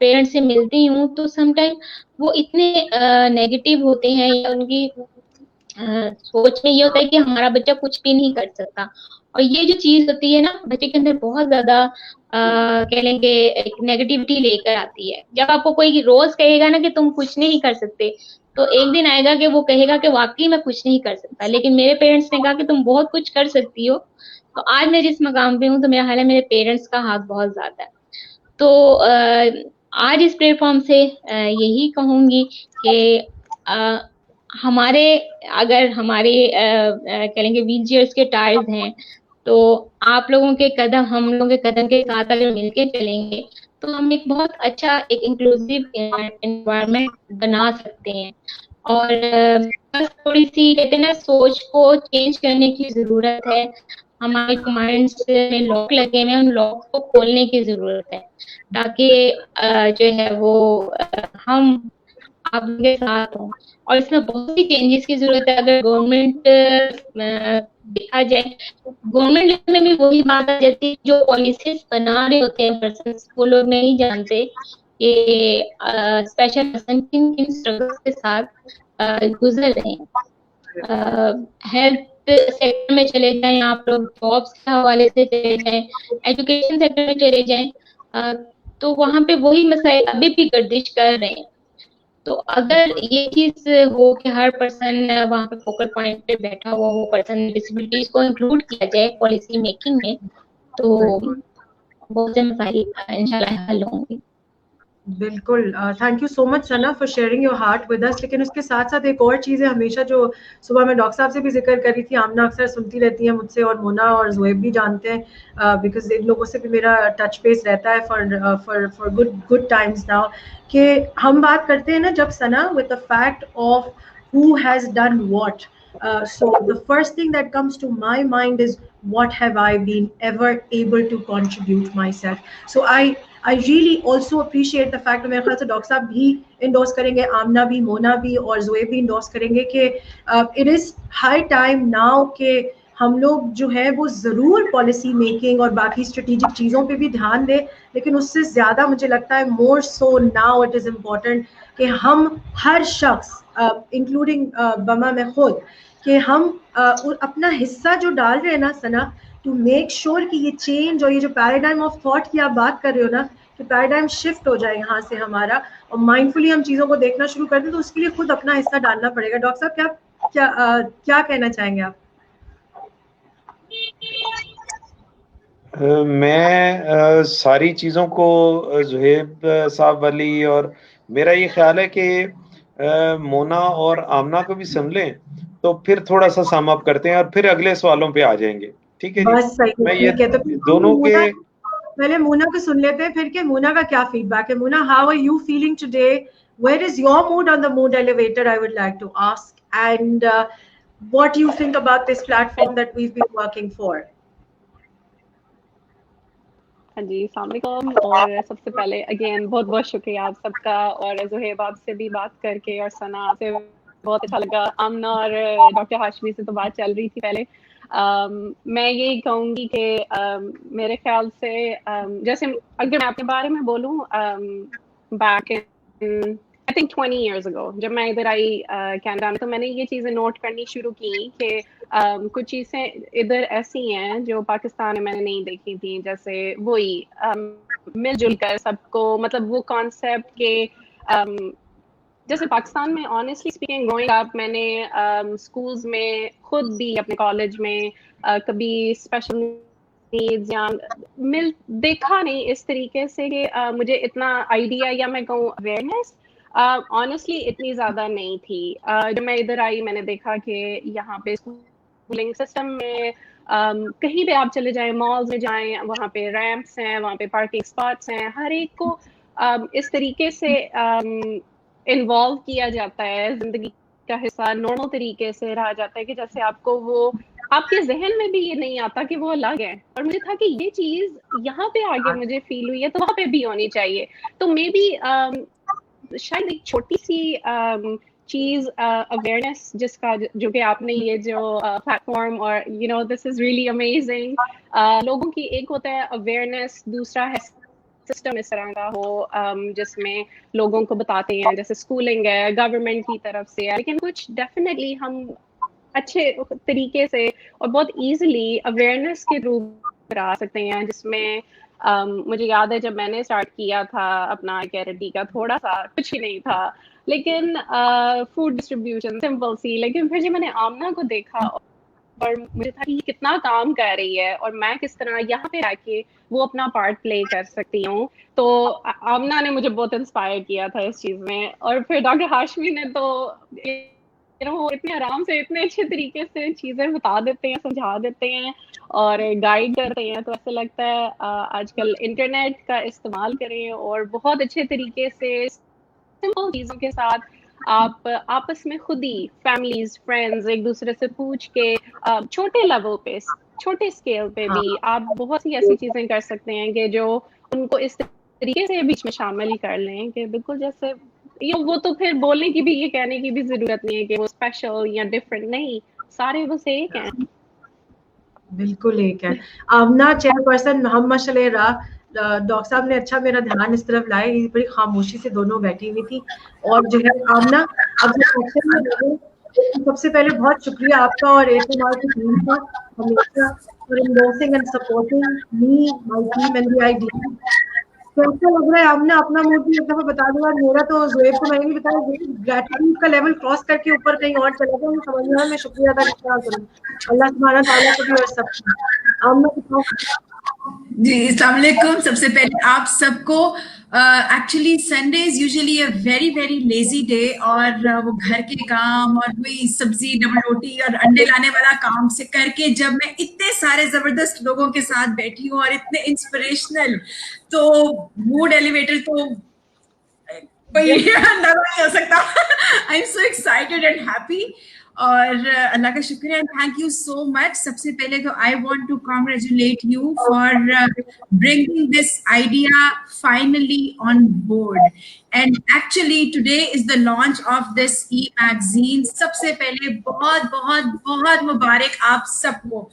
पेरेंट्स से मिलती हूँ तो समटाइम वो इतने नेगेटिव होते हैं या उनकी सोच में ये होता है कि हमारा बच्चा कुछ भी नहीं कर सकता. और ये जो चीज होती है ना, बच्चे के अंदर बहुत ज्यादा कह लेंगे एक नेगेटिविटी लेकर आती है. जब आपको कोई रोज कहेगा ना कि तुम कुछ नहीं कर सकते, तो एक दिन आएगा कि वो कहेगा कि वाकई मैं कुछ नहीं कर सकता. लेकिन मेरे पेरेंट्स ने कहा कि तुम बहुत कुछ कर सकती हो, तो आज मैं जिस मकाम पे हूँ तो मेरा ख्याल है मेरे पेरेंट्स का हाथ बहुत ज्यादा है. तो आज इस प्लेटफॉर्म से यही कहूंगी कि हमारे अगर हमारे कह लेंगे व्हील चेयर्स के टायर्स हैं तो आप लोगों के कदम हम लोगों के कदम के साथ अगर मिलके चलेंगे तो हम एक बहुत अच्छा एक इंक्लूसिव एनवायरनमेंट बना सकते हैं. और बस थोड़ी सी कहते हैं ना, सोच को चेंज करने की जरूरत है. हमारे माइंड्स में लॉक लगे हुए हैं, उन लॉक को खोलने की जरूरत है ताकि जो है वो हम آپ ان کے ساتھ ہوں. اور اس میں بہت سی چینجز کی ضرورت ہے. اگر گورنمنٹ دیکھا جائے, گورنمنٹ لیول میں بھی وہی بات آ جاتی ہے, جو پالیسیز بنا رہے ہوتے ہیں پرسنس, وہ لوگ نہیں جانتے کہ اسپیشل پرسن کن کن اسٹرگل کے ساتھ گزر رہے ہیں. ہیلتھ سیکٹر میں چلے جائیں آپ لوگ, جابس کے حوالے سے چلے جائیں, ایجوکیشن سیکٹر میں چلے جائیں, تو وہاں پہ وہی مسائل ابھی بھی گردش کر رہے ہیں. تو اگر یہ چیز ہو کہ ہر پرسن وہاں پہ فوکل پوائنٹ پہ بیٹھا ہوا ہو, پرسن ڈسبلٹیز کو انکلوڈ کیا جائے پالیسی میکنگ میں, تو بہت سے مسائل انشاءاللہ حل ہوں گے. بالکل. Thank you so much Sana for sharing your heart with us. لیکن اس کے ساتھ ساتھ ایک اور چیز ہے ہمیشہ جو صبح میں ڈاکٹر صاحب سے بھی ذکر کر رہی تھی, آمنہ اکثر سنتی رہتی ہیں مجھ سے, اور مونا اور زویب بھی جانتے ہیں بیکاز ان لوگوں سے بھی میرا ٹچ بیس رہتا ہے فار گڈ ٹائمز ناؤ, کہ ہم بات کرتے ہیں نا جب Sana with the fact of who has done what. So the first thing that comes to my mind is what have I been ever able to contribute myself. So I really also appreciate the fact, میرے خیال سے doctor صاحب بھی indoors کریں گے, آمنہ بھی, مونا بھی اور زویب بھی انڈورس کریں گے کہ it is high time now کہ ہم لوگ جو ہے وہ ضرور پالیسی میکنگ اور باقی اسٹریٹجک چیزوں پہ بھی دھیان دیں, لیکن اس سے زیادہ مجھے لگتا ہے more so now it is important کہ ہم ہر شخص انکلوڈنگ بما میں خود, کہ ہم اپنا حصہ جو ڈال رہے ہیں نا ثنا, ٹو میک شیور کہ یہ چینج اور یہ جو پیراڈائم آف تھاٹ کی آپ بات کر رہے ہو نا, کہ پیراڈائم شفٹ ہو جائے یہاں سے ہمارا, اور مائنڈفلی ہم چیزوں کو دیکھنا شروع کر دیں, تو اس کے لیے خود اپنا حصہ ڈالنا پڑے گا. ڈاکٹر صاحب کیا کہنا چاہیں گے آپ؟ میں ساری چیزوں کو زہیب صاحب والی, اور میرا یہ خیال ہے کہ مونا اور آمنہ کو بھی سن لیں تو پھر تھوڑا سا سم اپ کرتے ہیں اور پھر اگلے سوالوں پہ آ جائیں گے. ٹھیک ہے بس صحیح, میں ٹھیک ہے. تو دونوں کے پہلے مونا کو سن لیتے ہیں, پھر کہ مونا کا کیا فیڈ بیک ہے. Mona, how are you feeling today, where is your mood on the mood elevator, I would like to ask, and what do you think about this platform that we've been working for? ہاں جی, السلام علیکم. اور سب سے پہلے again بہت بہت شکریہ آپ سب کا, اور زہیب آپ سے بھی بات کر کے, اور ثنا سے بہت اچھا لگا. آمنہ اور ڈاکٹر ہاشمی سے تو بات چل رہی تھی پہلے. میں یہی کہوں گی کہ میرے خیال سے جیسے اگر میں اپنے بارے میں بولوں, back I think 20 years ago جب میں ادھر آئی کینیڈا میں, تو میں نے یہ چیزیں نوٹ کرنی شروع کی کہ کچھ چیزیں ادھر ایسی ہیں جو پاکستان میں نے نہیں دیکھی تھیں, جیسے وہی مل جل کر سب کو, مطلب وہ کانسیپٹ کہ جیسے پاکستان میں آنیسٹلی اسپیکنگ گروئنگ اپ, میں نے اسکولز میں خود بھی اپنے کالج میں کبھی اسپیشل نیڈز یا دیکھا نہیں اس طریقے سے کہ مجھے اتنا آئیڈیا یا میں کہوں اویئرنیس آنیسٹلی اتنی زیادہ نہیں تھی. جب میں ادھر آئی میں نے دیکھا کہ یہاں پہ اسکولنگ سسٹم میں کہیں پہ آپ چلے جائیں, مالز میں جائیں, وہاں پہ ریمپس ہیں, وہاں پہ پارکنگ اسپاٹس ہیں, ہر ایک کو اس طریقے سے انوالو کیا جاتا ہے, زندگی کا حصہ نارمل طریقے سے رہا جاتا ہے کہ جیسے آپ کو وہ آپ کے ذہن میں بھی یہ نہیں آتا کہ وہ الگ ہے. اور مجھے تھا کہ یہ چیز یہاں پہ آگے مجھے فیل ہوئی ہے تو وہاں پہ بھی ہونی چاہیے. تو مے بی شاید ایک چھوٹی سی چیز اویئرنیس جس کا جو کہ آپ نے یہ جو پلیٹ فارم, اور you know this is really amazing, لوگوں کی ایک ہوتا ہے اویئرنیس, دوسرا ہے سسٹم اس طرح کا ہو جس میں لوگوں کو بتاتے ہیں, جیسے اسکولنگ ہے گورنمنٹ کی طرف سے, لیکن کچھ ڈیفینیٹلی ہم اچھے طریقے سے اور بہت ایزیلی اویئرنیس کے تھرو کرا سکتے ہیں, جس میں مجھے یاد ہے جب میں نے اسٹارٹ کیا تھا اپنا کیریٹی کا, تھوڑا سا کچھ ہی نہیں تھا, لیکن فوڈ ڈسٹریبیوشن سمپل سی, لیکن پھر جب میں نے آمنہ کو دیکھا اور مجھے تھا کہ یہ کتنا کام کر رہی ہے اور میں کس طرح یہاں پہ آ کے وہ اپنا پارٹ پلے کر سکتی ہوں, تو آمنہ نے مجھے بہت انسپائر کیا تھا اس چیز میں. اور پھر ڈاکٹر ہاشمی نے تو وہ اتنے آرام سے اتنے اچھے طریقے سے چیزیں بتا دیتے ہیں, سمجھا دیتے ہیں اور گائیڈ کرتے ہیں, تو ایسا لگتا ہے آج کل انٹرنیٹ کا استعمال کریں اور بہت اچھے طریقے سے سمپل چیزوں کے ساتھ آپ آپس میں خود ہی فیملیز فرینڈز ایک دوسرے سے پوچھ کے چھوٹے لیول پہ چھوٹے اسکیل پہ بھی آپ بہت سی ایسی چیزیں کر سکتے ہیں کہ جو ان کو اس طریقے سے بیچ میں شامل کر لیں کہ بالکل جیسے وہ تو پھر بولنے کی بھی، یہ کہنے کی بھی ضرورت نہیں ہے کہ وہ اسپیشل یا ڈفرینٹ، نہیں، سارے بس ایک ہیں. بالکل ایک ہے. آمنہ چیئر پرسن محمد شلی راہ. ڈاکٹر صاحب نے اچھا میرا دھیان اس طرف لائے، بڑی خاموشی سے دونوں بیٹھی ہوئی تھی. اور جو ہے آمنہ اب سب سے پہلے بہت شکریہ آپ کا اور ASMR کی ٹیم کا ہمیشہ for endorsing and supporting me, my team and the idea. کیسا لگ رہا ہے آمنہ؟ اپنا موڈ بھی ایک دفعہ بتا دوں. اور میرا تو زہیب کو میں نے نہیں بتایا، گریٹیٹیوڈ کا لیول کراس کر کے اوپر کہیں اور چلا گیا. سمجھ میں میں شکریہ ادا کیا کروں اللہ سبحانہ تعالیٰ کو بھی اور سب کو. آمنہ جی السلام علیکم. سب سے پہلے آپ سب کو actually Sunday is usually a very very lazy day, اور وہ گھر کے کام اور وہی سبزی ڈبل روٹی اور انڈے لانے والا کام سے کر کے جب میں اتنے سارے زبردست لوگوں کے ساتھ بیٹھی ہوں اور اتنے انسپریشنل، تو موڈ ایلیویٹر تو نہیں ہو سکتا. I am so excited and happy, اور اللہ کا شکر ہے. تھینک یو سو مچ. سب سے پہلے تو I want to congratulate you for bringing this idea finally on board. And actually today is the launch of this e magazine. سب سے پہلے بہت بہت بہت مبارک آپ سب کو.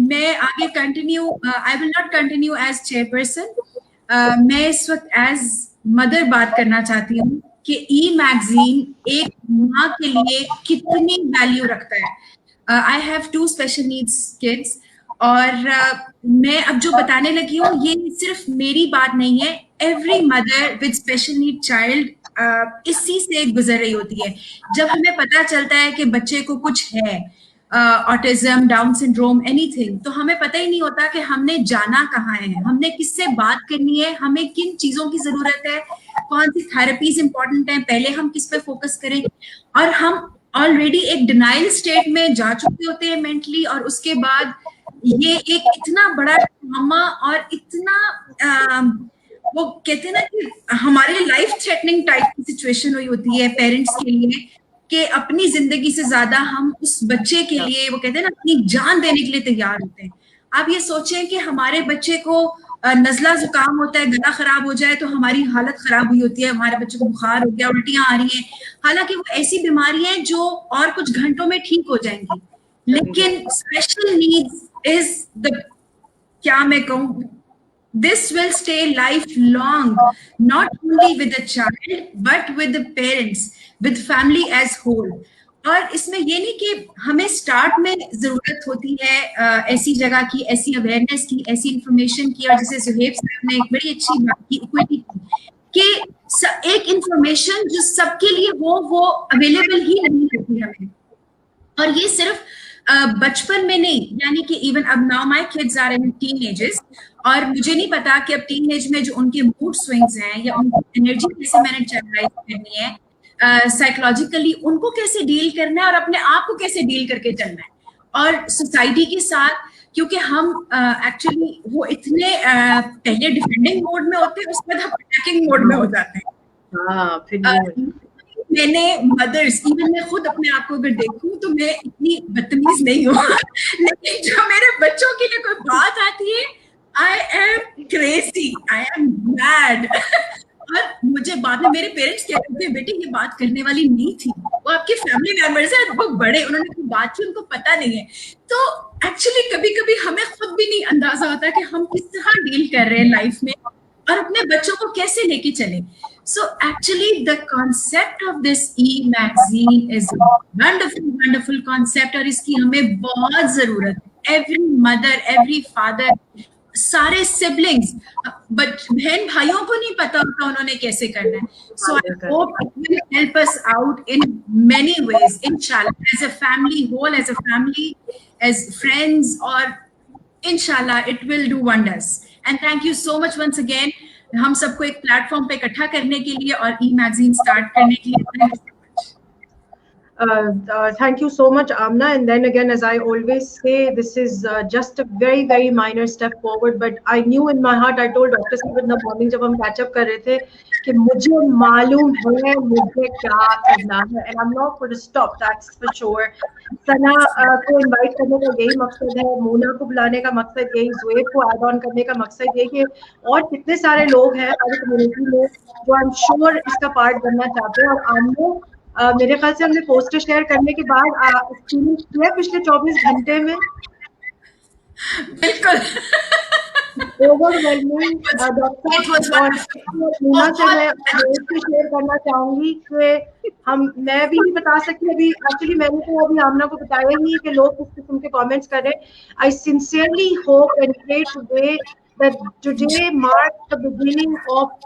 میں آگے continue, I will not continue as chair person. میں اس وقت ایز مدر بات کرنا چاہتی ہوں کہ ای میگزین ایک ماں کے لیے کتنی ویلیو رکھتا ہے. I have 2 special needs kids, اور میں اب جو بتانے لگی ہوں یہ صرف میری بات نہیں ہے. Every mother with special need child اسی سے گزر رہی ہوتی ہے. جب ہمیں پتہ چلتا ہے کہ بچے کو کچھ ہے، autism, down syndrome, any thing, تو ہمیں پتہ ہی نہیں ہوتا کہ ہم نے جانا کہاں ہے، ہم نے کس سے بات کرنی ہے، ہمیں کن چیزوں کی ضرورت ہے، کون سی تھراپیز امپورٹنٹ ہیں، پہلے ہم کس پہ فوکس کریں. اور ہم آلریڈی ایک ڈینائل اسٹیٹ میں جا چکے ہوتے ہیں مینٹلی، اور اس کے بعد یہ ایک اتنا بڑا ٹراما اور اتنا وہ کہتے ہیں نا کہ ہمارے لائف تھریٹننگ ٹائپ کی سچویشن ہوئی ہوتی ہے پیرنٹس کے لیے، کہ اپنی زندگی سے زیادہ ہم اس بچے کے لیے، وہ کہتے ہیں نا، اپنی جان دینے کے لیے تیار ہوتے ہیں. آپ یہ سوچیں کہ ہمارے بچے کو نزلہ زکام ہوتا ہے، گلا خراب ہو جائے تو ہماری حالت خراب ہوئی ہوتی ہے، ہمارے بچے کو بخار ہو گیا، الٹیاں آ رہی ہیں، حالانکہ وہ ایسی بیماری ہیں جو اور کچھ گھنٹوں میں ٹھیک ہو جائیں گی. لیکن اسپیشل نیڈز از دا، کیا میں کہوں، this will stay lifelong, not only with the child but with the parents, with family as whole. اور اس میں یہ نہیں کہ ہمیں سٹارٹ میں ضرورت ہوتی ہے ایسی جگہ کی، ایسی اویئرنیس کی، ایسی انفارمیشن کی، اور جیسے زہیب صاحب نے ایک بڑی اچھی بات کی ایکویٹی کی، کہ ایک انفارمیشن جو سب کے لیے ہو وہ اویلیبل ہی نہیں ہوتی ہمیں. اور یہ صرف بچپن میں نہیں، یعنی کہ ایون اب now my kids are in teen ages, اور مجھے نہیں پتا کہ اب ٹین ایج میں جو ان کے موڈ سوئنگز ہیں یا ان کی انرجی کیسے مینیج کرنی ہے، سائیکولوجیکلی ان کو کیسے ڈیل کرنا ہے، اور اپنے آپ کو کیسے ڈیل کر کے چلنا ہے، اور سوسائٹی کے ساتھ. کیونکہ ہم ایکچولی وہ اتنے پہلے ڈیفینڈنگ موڈ میں ہوتے ہیں، اس کے بعد ہم اٹیکنگ موڈ میں ہو جاتے ہیں. میں نے مدرس، ایون میں خود اپنے آپ کو اگر دیکھوں تو میں اتنی بدتمیز نہیں ہوں، لیکن جو میرے بچوں کے لیے کوئی بات آتی ہے، I am crazy, I am mad. اور مجھے بعد میں میرے پیرنٹس کہتے تھے بیٹی یہ بات کرنے والی نہیں تھی، وہ آپ کے فیملی ممبرز ہیں، وہ بڑے، انہوں نے کوئی بات کی، ان کو پتہ نہیں ہے. تو ایکچولی کبھی کبھی ہمیں خود بھی نہیں اندازہ ہوتا کہ ہم کس طرح ڈیل کر رہے ہیں لائف میں، اور اپنے بچوں کو کیسے لے کے چلیں. So actually the concept of this e-magazine is a wonderful concept, اور اس کی ہمیں بہت ضرورت ہے. Every mother, every father, سارے siblings، بہن بھائیوں کو نہیں پتا ہوتا انہوں نے کیسے کرنا ہے. So I hope it will help us out in many ways, inshallah, as a family whole, as a family, as friends, اور inshallah it will do wonders. And thank you so much once again ہم سب کو ایک plate form پہ اکٹھا کرنے کے لیے اور ای میگزین اسٹارٹ کرنے کے لیے. Thank you so much, Amna. And then again, as I always say, this is just a very, very minor step forward. But I knew in my heart, I told Dr. Saab in the morning जब हम catch up कर रहे थे कि मुझे मालूम है मुझे क्या करना है, and I'm not going to stop. That's for sure. सना को इनवाइट करने का यही मकसद है, मोना को बुलाने का मकसद यही, ज़ुएब को ऐड ऑन करने का मकसद ये कि और कितने सारे लोग हैं हमारी कम्युनिटी में जो आई एम श्योर इसका पार्ट बनना चाहते हैं. और आमने मेरे ख्याल से हमने पोस्टर शेयर करने के बाद एक्सपीरियंस किया पिछले 24 घंटे में. बिल्कुल ओवरवेलमिंग. मोना से मैं शेयर करना चाहूंगी कि मैं भी नहीं बता सकती अभी. एक्चुअली मैंने तो अभी आमना को बताया ही नहीं कि लोग किस किस्म के कमेंट्स कर रहे हैं. I sincerely hope and pray today that today marks the beginning of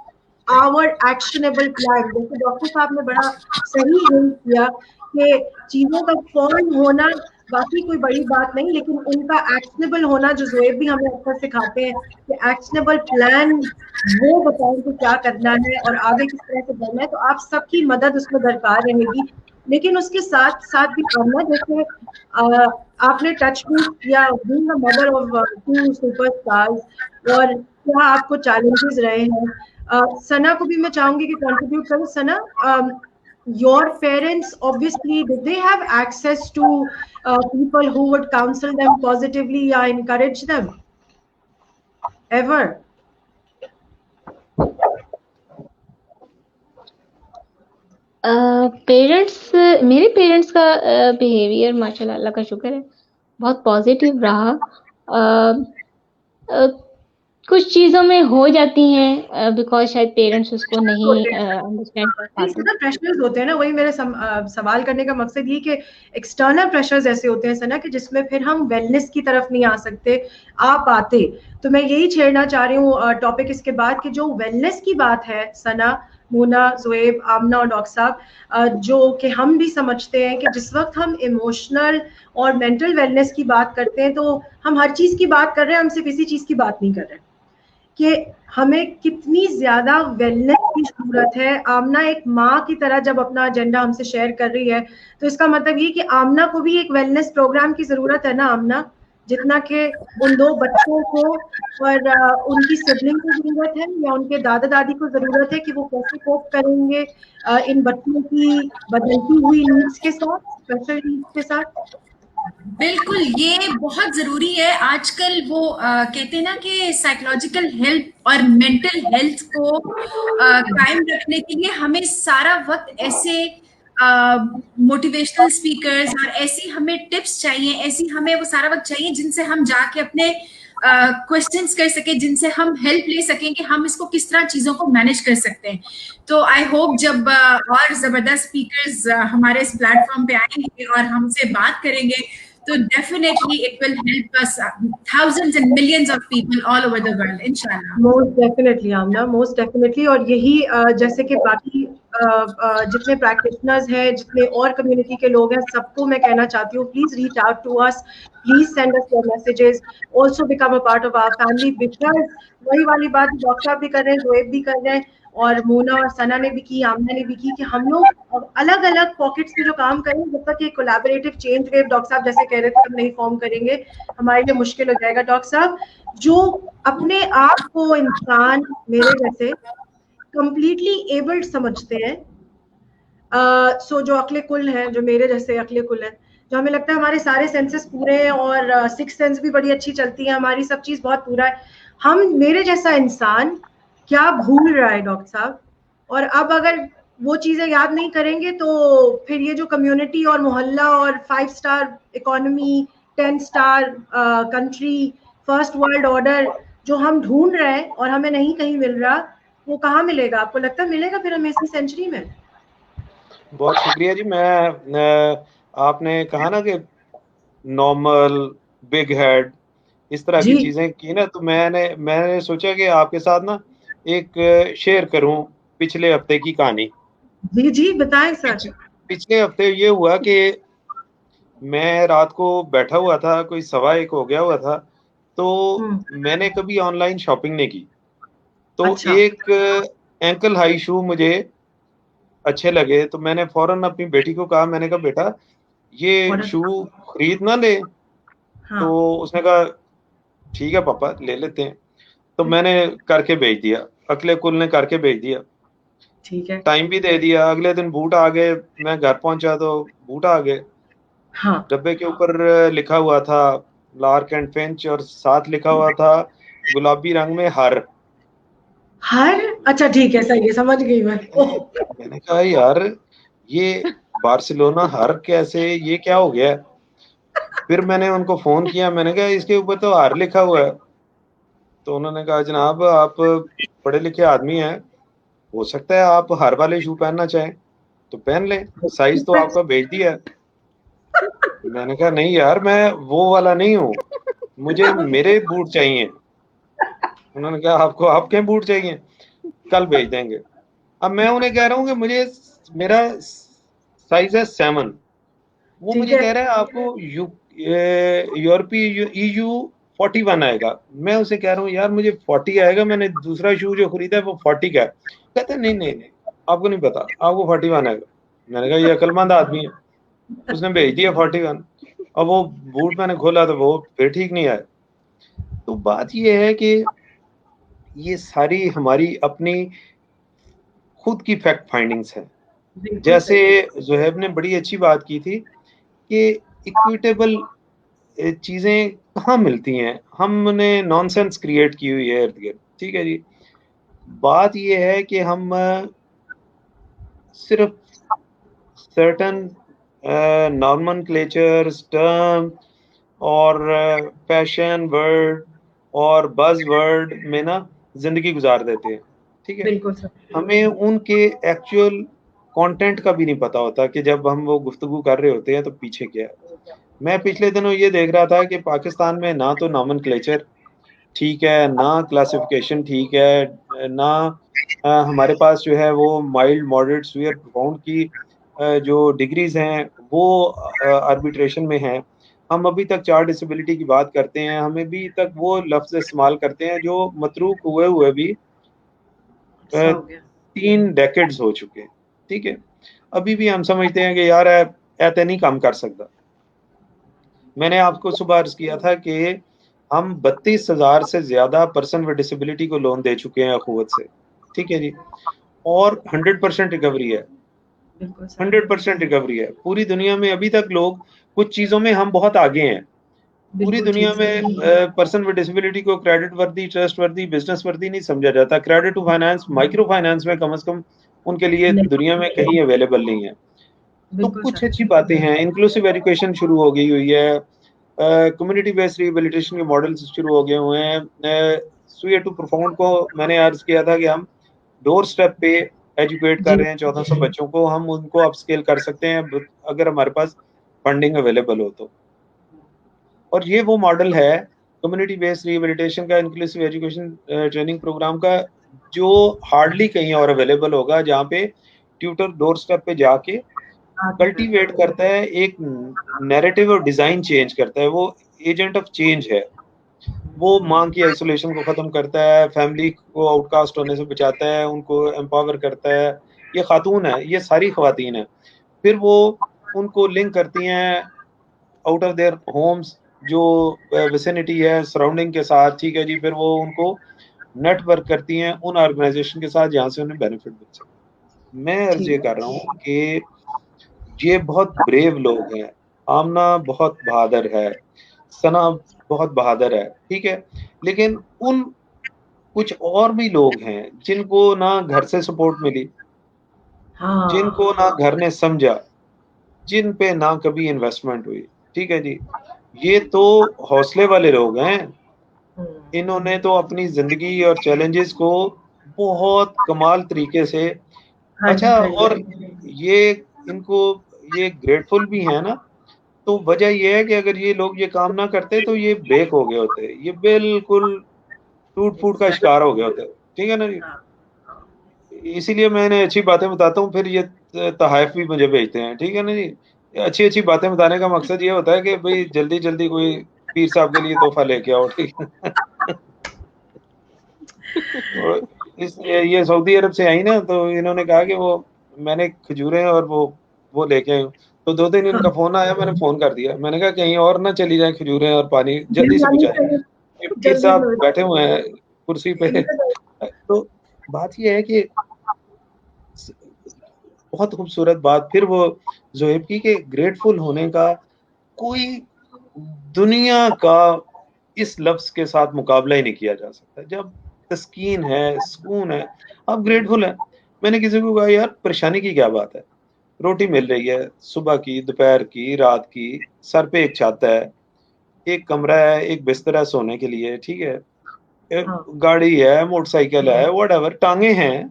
our actionable plan. जैसे डॉक्टर साहब ने बड़ा सही हिंट किया कि चीजों का फॉर्म होना बाकी कोई बड़ी बात नहीं, लेकिन उनका एक्शनेबल होना जो ज़ुएब भी हमें अक्सर सिखाते हैं कि एक्शनेबल प्लान वो बताएं कि क्या करना है और आगे किस तरह से बढ़ना है. तो आप सबकी मदद उसमें दरकार रहेगी. लेकिन उसके साथ साथ भी करना, जैसे आपने टच भी किया being the mother of 2 superstars और क्या आपको चैलेंजेस रहे हैं. सना को भी मैं चाहूंगी कि कंट्रीब्यूट करो. सना, your parents obviously, did they have access to people who would counsel them positively or encourage them ever? Parents मेरे पेरेंट्स का बिहेवियर माशाल्लाह अल्लाह का शुक्र है बहुत पॉजिटिव रहा. कुछ चीजों में हो जाती हैं बिकॉज शायद पेरेंट्स उसको नहीं अंडरस्टैंड कर पाते. प्रेशर्स होते हैं ना, वही मेरे सवाल करने का मकसद ये कि एक्सटर्नल प्रेशर्स ऐसे होते हैं सना कि जिसमें फिर हम वेलनेस की तरफ नहीं आ सकते आ पाते. तो मैं यही छेड़ना चाह रही हूँ टॉपिक इसके बाद कि जो वेलनेस की बात है सना, मोना, ज़ुएब, आमना और डॉक्टर साहब, जो कि हम भी समझते हैं कि जिस वक्त हम इमोशनल और मेंटल वेलनेस की बात करते हैं तो हम हर चीज़ की बात कर रहे हैं, हम सिर्फ इसी चीज़ की बात नहीं कर रहे कि हमें कितनी ज्यादा वेलनेस की जरूरत है. आमना एक माँ की तरह जब अपना एजेंडा हमसे शेयर कर रही है तो इसका मतलब ये कि आमना को भी एक वेलनेस प्रोग्राम की जरूरत है ना आमना, जितना कि उन 2 बच्चों को और उनकी सिबलिंग को जरूरत है या उनके दादा दादी को जरूरत है कि वो कैसे कोप करेंगे इन बच्चों की बदलती हुई नीड्स के साथ, स्पेशल नीड्स के साथ. बिल्कुल, ये बहुत जरूरी है. आजकल वो कहते हैं ना कि साइकोलॉजिकल हेल्थ और मेंटल हेल्थ को कायम रखने के लिए हमें सारा वक्त ऐसे मोटिवेशनल स्पीकर्स और ऐसी हमें टिप्स चाहिए, ऐसी हमें वो सारा वक्त चाहिए जिनसे हम जाके अपने क्वेश्चंस कर सके, जिनसे हम हेल्प ले सकें कि हम इसको किस तरह चीजों को मैनेज कर सकते हैं. तो आई होप जब और जबरदस्त स्पीकर्स हमारे इस प्लेटफॉर्म पे आएंगे और हमसे बात करेंगे तो definitely it will help us thousands and millions of people all over the world, inshallah. Most definitely, Amna, most definitely. और यही जैसे कि बाकी जितने प्रैक्टिशनर्स हैं, जितने और कम्युनिटी के लोग हैं, सबको मैं कहना चाहती हूँ, please reach out to us, please send us your messages, also become a part of our family. Because वही वाली बात डॉक्टर साहब भी कर रहे हैं, ज़ुएब भी कर रहे हैं और मोना और सना ने भी की, आमना ने भी की कि हम लोग अलग अलग पॉकेट्स में जो काम करें, जब तक ये कोलैबोरेटिव चेंज वेव डॉक्टर साहब जैसे कह रहे थे हम नहीं फॉर्म करेंगे हमारे लिए मुश्किल हो जाएगा. डॉक्टर साहब, जो अपने आप को इंसान मेरे जैसे कंप्लीटली एबल्ड समझते हैं, सो जो अक्ले कुल हैं, जो मेरे जैसे अक्ले कुल हैं, जो हमें लगता है हमारे सारे सेंसेस पूरे हैं और सिक्स सेंस भी बड़ी अच्छी चलती है, हमारी सब चीज बहुत पूरा है, हम मेरे जैसा इंसान क्या भूल रहा है डॉक्टर साहब? और अब अगर वो चीजें याद नहीं करेंगे तो फिर ये जो कम्युनिटी और मोहल्ला और 5 star economy, 10 star country, first world order जो हम ढूंढ रहे हैं और हमें नहीं कहीं मिल रहा, वो कहाँ मिलेगा? आपको लगता है मिलेगा फिर हमें इसी सेंचुरी में? बहुत शुक्रिया जी. मैं आपने कहा ना कि नॉर्मल, बिग हेड, इस तरह की चीजें की ना, तो मैंने सोचा कि आपके साथ ना एक शेयर करूं पिछले हफ्ते की कहानी. जी बताएं सर. पिछले हफ्ते ये हुआ कि मैं रात को बैठा हुआ था, कोई 1:15 हो गया हुआ था, तो मैंने कभी ऑनलाइन शॉपिंग नहीं की. तो एक एंकल हाई शू मुझे अच्छे लगे तो मैंने फौरन अपनी बेटी को कहा, मैंने कहा बेटा ये शू खरीद ना ले। हाँ, तो उसने कहा ठीक है पापा ले लेते हैं। तो मैंने करके भेज दिया, अगले कुल ने करके भेज दिया, ठीक है। टाइम भी दे दिया। अगले दिन बूट आ गए, मैं घर पहुंचा तो बूट आ गए। हाँ, डब्बे के ऊपर लिखा हुआ था लार्क एंड फिंच और साथ लिखा हुआ था गुलाबी रंग में हर। अच्छा ठीक है, सही है, समझ गई मैं। मैंने कहा यार ये बार्सिलोना हर कैसे, ये क्या हो गया? फिर मैंने उनको फोन किया, मैंने कहा इसके ऊपर तो हर लिखा हुआ है। तो उन्होंने कहा जनाब आप पढ़े लिखे आदमी हैं, हो सकता है आप हर वाले शू पहनना चाहें तो पहन लें, साइज तो आपका भेज दिया है। मैंने कहा नहीं यार मैं वो वाला नहीं हूँ, मुझे मेरे बूट चाहिए। उन्होंने कहा आपको आपके बूट चाहिए, कल भेज देंगे। अब मैं उन्हें कह रहा हूँ कि मुझे मेरा साइज है 7, वो ठीक मुझे है। कह रहा है आपको यूरोपीय EU 41 आएगा। मैं उसे कह रहा हूँ यार मुझे 40 आएगा, मैंने दूसरा शू जो खरीदा है वो 40 का है। कहते नहीं नहीं नहीं आपको नहीं पता, आपको 41 आएगा। मैंने कहा ये अक्लमंद आदमी है, उसने भेज दिया 41। अब वो बूट मैंने खोला तो वो फिर ठीक नहीं आया। तो बात ये है कि ये सारी हमारी अपनी खुद की फैक्ट फाइंडिंग्स है। बिल्कुल जैसे सही। ज़ुहैब ने बड़ी अच्छी बात की थी कि इक्विटेबल चीजें कहाँ मिलती हैं, हमने नॉनसेंस क्रिएट की हुई है इर्द गिर्द। ठीक है जी, बात ये है कि हम सिर्फ सर्टन नॉर्मनक्लेचर्स टर्म और फैशन वर्ड और बज वर्ड में ना जिंदगी गुजार देते हैं। ठीक है, बिल्कुल सही। हमें उनके एक्चुअल कंटेंट का भी नहीं पता होता कि जब हम वो गुफ्तगू कर रहे होते हैं तो पीछे क्या है। मैं पिछले दिनों ये देख रहा था कि पाकिस्तान में ना तो नॉमेनक्लेचर ठीक है, ना क्लासिफिकेशन ठीक है, ना हमारे पास जो है वो माइल्ड मॉडरेट सीवियर प्रोफाउंड की जो डिग्रीज हैं वो आर्बिट्रेशन में हैं। हम अभी तक 4 डिसेबिलिटी की बात करते हैं, हम अभी तक वो लफ्ज़ इस्तेमाल करते हैं जो मतरूक हुए हुए भी 3 डेकेड्स हो चुके हैं। ठीक है, अभी भी हम समझते हैं कि यार ऐसे नहीं काम कर सकता। मैंने आपको सुबह अर्ज किया था कि हम 32,000 से ज्यादा पर्सन विद डिसेबिलिटी को लोन दे चुके हैं अखुवत से। ठीक है जी, और 100% रिकवरी है, 100% रिकवरी है। पूरी दुनिया में अभी तक लोग कुछ चीजों में हम बहुत आगे हैं। पूरी दुनिया में पर्सन विद डिसेबिलिटी को credit worthy, trust worthy, business worthy नहीं समझा जाता। Credit to finance, micro finance में कम से कम उनके लिए दुनिया में कहीं अवेलेबल नहीं है। तो कुछ अच्छी बातें हैं, इंक्लूसिव एजुकेशन शुरू हो गई हुई है, कम्युनिटी बेस्ड रिहेबिलिटेशन के मॉडल्स शुरू हो गए हुए हैं। सुए टू प्रोफाउंड को मैंने अर्ज किया था कि हम डोर स्टेप पे एजुकेट कर रहे हैं 1400 बच्चों को, हम उनको अपस्केल कर सकते हैं अगर हमारे पास फंडिंग अवेलेबल हो तो। और ये वो मॉडल है कम्युनिटी बेस्ड रिहेबिलिटेशन का, इंक्लूसिव एजुकेशन ट्रेनिंग प्रोग्राम का, जो हार्डली कहीं और अवेलेबल होगा, जहाँ पे ट्यूटर डोर स्टेप पे जाके कल्टीवेट करता है, एक नैरेटिव और डिजाइन चेंज करता है। वो एजेंट ऑफ चेंज है, वो मां की आइसोलेशन को खत्म करता है, फैमिली को आउटकास्ट होने से बचाता है, उनको एम्पावर करता है। ये खातून है, ये सारी खवातीन है। फिर वो उनको लिंक करती हैं आउट ऑफ देयर होम्स, जो विसिनिटी है सराउंडिंग के साथ। ठीक है जी, फिर वो उनको नेटवर्क करती हैं उन ऑर्गेनाइजेशन के साथ जहाँ से उन्हें बेनिफिट मिल सके। मैं अर्ज ये कर रहा हूँ कि ये बहुत ब्रेव लोग हैं, आमना बहुत बहादुर है, सना बहुत बहादुर है। ठीक है, लेकिन उन कुछ और भी लोग हैं जिनको ना घर से सपोर्ट मिली, जिनको ना घर ने समझा, जिन पे ना कभी इन्वेस्टमेंट हुई। ठीक है जी, ये तो हौसले वाले लोग हैं, इन्होंने तो अपनी जिंदगी और चैलेंजेस को बहुत कमाल तरीके से, अच्छा, और ये इनको ये ग्रेटफुल भी है ना। तो वजह ये है कि अगर ये लोग ये काम ना करते तो ये ब्रेक हो गए होते, ये बिल्कुल टूट फूट का शिकार हो गए होते। ठीक है ना जी, इसीलिए मैं इन्हें अच्छी बातें बताता हूँ, फिर ये तहाइफ भी मुझे भेजते हैं। ठीक है ना जी, अच्छी अच्छी बातें बताने का मकसद ये होता है कि भाई जल्दी जल्दी कोई पीर साहब के लिए तोहफा लेके आओ। ठीक है ये सऊदी अरब से आई ना, तो इन्होंने कहा कि वो میں نے کھجوریں اور وہ لے کے آئی ہوں. تو 2 دن ان کا فون آیا, میں نے فون کر دیا, میں نے کہا کہیں اور نہ چلی جائیں کھجوریں اور پانی, جلدی سے پہنچائیں. پیر صاحب بیٹھے ہوئے ہیں کرسی پہ. تو بات یہ ہے کہ بہت خوبصورت بات پھر وہ زہیب کی کہ گریٹفل ہونے کا کوئی دنیا کا اس لفظ کے ساتھ مقابلہ ہی نہیں کیا جا سکتا. جب تسکین ہے, سکون ہے, آپ گریٹفل ہیں. میں نے کسی کو کہا یار پریشانی کی کیا بات ہے, روٹی مل رہی ہے صبح کی, دوپہر کی, رات کی, سر پہ ایک چھت ہے, ایک کمرہ ہے, ایک بستر ہے سونے کے لیے, ٹھیک ہے, گاڑی ہے, موٹر سائیکل ہے, واٹ ایور, ٹانگیں ہیں,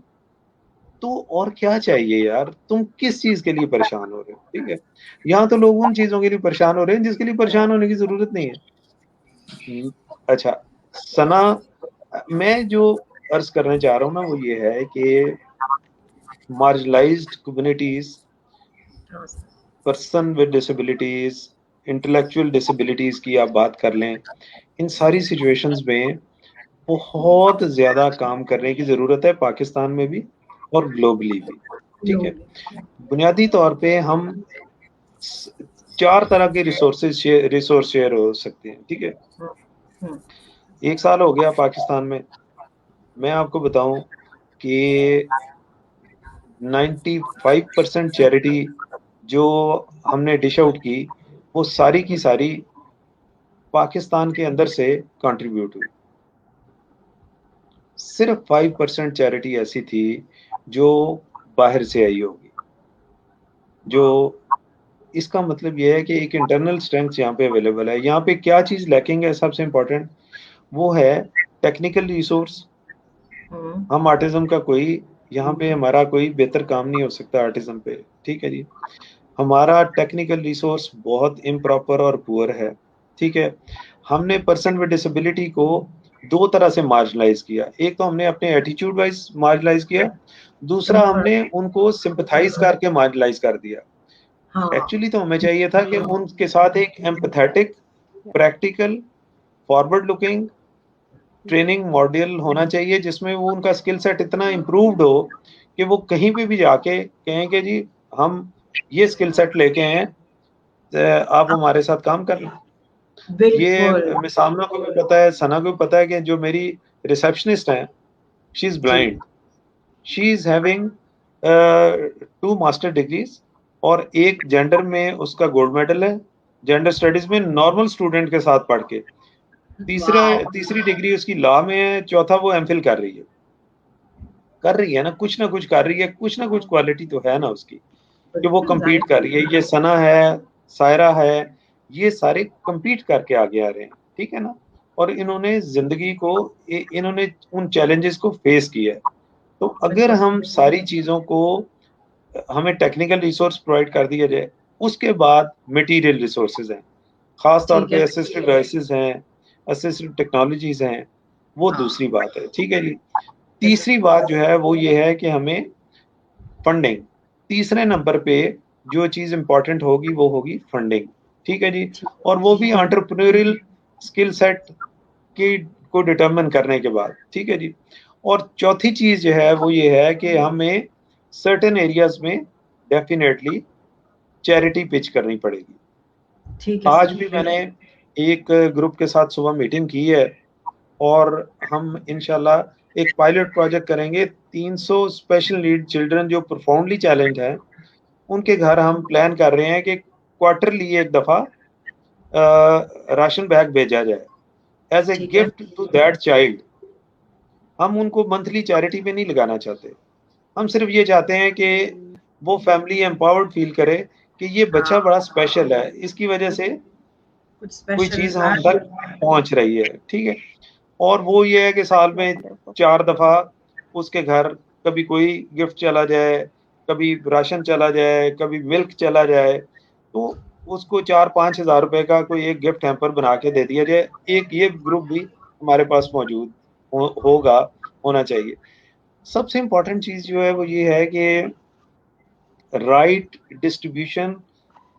تو اور کیا چاہیے یار, تم کس چیز کے لیے پریشان ہو رہے ہو. ٹھیک ہے, یہاں تو لوگ ان چیزوں کے لیے پریشان ہو رہے ہیں جس کے لیے پریشان ہونے کی ضرورت نہیں ہے. اچھا ثنا, میں جو عرض کرنا چاہ رہا ہوں نا وہ یہ ہے کہ marginalised communities, person with disabilities, intellectual disabilities کی آپ بات کر لیں, ان ساری سچویشنز میں بہت زیادہ کام کرنے کی ضرورت ہے پاکستان میں بھی اور گلوبلی بھی. ٹھیک ہے, بنیادی طور پہ ہم 4 طرح کے ریسورس شیئر ہو سکتے ہیں. ٹھیک ہے, 1 سال ہو گیا پاکستان میں آپ کو بتاؤں کہ 95% چیریٹی جو ہم نے ڈش آؤٹ کی وہ ساری کی ساری پاکستان کے اندر سے کنٹریبیوٹ ہوئی. صرف 5% چیریٹی ایسی تھی جو باہر سے آئی ہوگی. جو اس کا مطلب یہ ہے کہ ایک انٹرنل اسٹرینتھ یہاں پہ اویلیبل ہے. یہاں پہ کیا چیز لیکنگ ہے سب سے امپورٹنٹ, وہ ہے ٹیکنیکل ریسورس. ہم آرٹزم کا کوئی یہاں پہ ہمارا کوئی بہتر کام نہیں ہو سکتا آرٹزم پہ. ٹھیک ہے جی, ہمارا ٹیکنیکل ریسورس بہت امپراپر اور پور ہے. ٹھیک ہے, ہم نے پرسن ود ڈسیبلٹی کو 2 طرح سے مارجنلائز کیا. ایک تو ہم نے اپنے ایٹیچیوڈ وائز مارجنلائز کیا, دوسرا ہم نے ان کو سمپتھائز کر کے مارجنلائز کر دیا. ایکچولی تو ہمیں چاہیے تھا کہ ان کے ساتھ ایک empathetic, practical, forward looking training module ہونا چاہیے جس میں وہ ان کا اسکل سیٹ اتنا امپرووڈ ہو کہ وہ کہیں پہ بھی جا کے کہیں کہ جی ہم یہ اسکل سیٹ لے کے ہیں, آپ ہمارے ساتھ کام کر لیں. یہ مسامہ کو بھی پتا ہے, ثنا کو بھی پتا ہے کہ جو میری ریسپشنسٹ ہیں, she is blind, she is having 2 master degrees اور ایک جینڈر میں اس کا گولڈ میڈل ہے, جینڈر اسٹڈیز میں نارمل اسٹوڈنٹ کے ساتھ پڑھ کے. تیسری ڈگری اس کی لا میں ہے, چوتھا وہ ایم فل کر رہی ہے نا, کچھ نہ کچھ کر رہی ہے, کچھ نہ کچھ کوالٹی تو ہے نا اس کی کہ وہ کمپیٹ کر رہی ہے. یہ ثنا ہے, سائرہ ہے, یہ سارے کمپیٹ کر کے آگے آ رہے ہیں. ٹھیک ہے نا, اور انہوں نے زندگی کو, انہوں نے ان چیلنجز کو فیس کیا ہے. تو اگر ہم ساری چیزوں کو, ہمیں ٹیکنیکل ریسورس پرووائڈ کر دیا جائے, اس کے بعد مٹیریل ریسورسز ہیں, خاص طور پہ اسسٹڈ ڈیوائسز ہیں, اسسٹڈ ٹیکنالوجیز ہیں, وہ دوسری بات ہے. ٹھیک ہے جی, تیسری بات جو ہے وہ یہ ہے کہ ہمیں فنڈنگ, تیسرے نمبر پہ جو چیز امپورٹنٹ ہوگی وہ ہوگی فنڈنگ. ٹھیک ہے جی, اور وہ بھی انٹرپرینوریل اسکل سیٹ کو ڈٹرمن کرنے کے بعد. ٹھیک ہے جی, اور چوتھی چیز جو ہے وہ یہ ہے کہ ہمیں سرٹن ایریاز میں ڈیفینیٹلی چیریٹی پچ کرنی پڑے گی. آج بھی میں نے ایک گروپ کے ساتھ صبح میٹنگ کی ہے اور ہم انشاءاللہ ایک پائلٹ پروجیکٹ کریں گے. 300 اسپیشل نیڈ چلڈرن جو پرفاؤنڈلی چیلنج ہیں, ان کے گھر ہم پلان کر رہے ہیں کہ کوارٹرلی ایک دفعہ راشن بیگ بھیجا جائے as a gift to that child. ہم ان کو منتھلی چیریٹی پہ نہیں لگانا چاہتے, ہم صرف یہ چاہتے ہیں کہ وہ فیملی امپاورڈ فیل کرے کہ یہ بچہ بڑا اسپیشل ہے, اس کی وجہ سے کوئی چیز ہم تک پہنچ رہی ہے. ٹھیک ہے, اور وہ یہ ہے کہ سال میں 4 دفعہ اس کے گھر کبھی کوئی گفٹ چلا جائے, کبھی راشن چلا جائے, کبھی ملک چلا جائے, تو اس کو 4-5 ہزار روپے کا کوئی ایک گفٹ ہیمپر بنا کے دے دیا جائے. ایک یہ گروپ بھی ہمارے پاس موجود ہونا چاہیے. سب سے امپورٹنٹ چیز جو ہے وہ یہ ہے کہ right distribution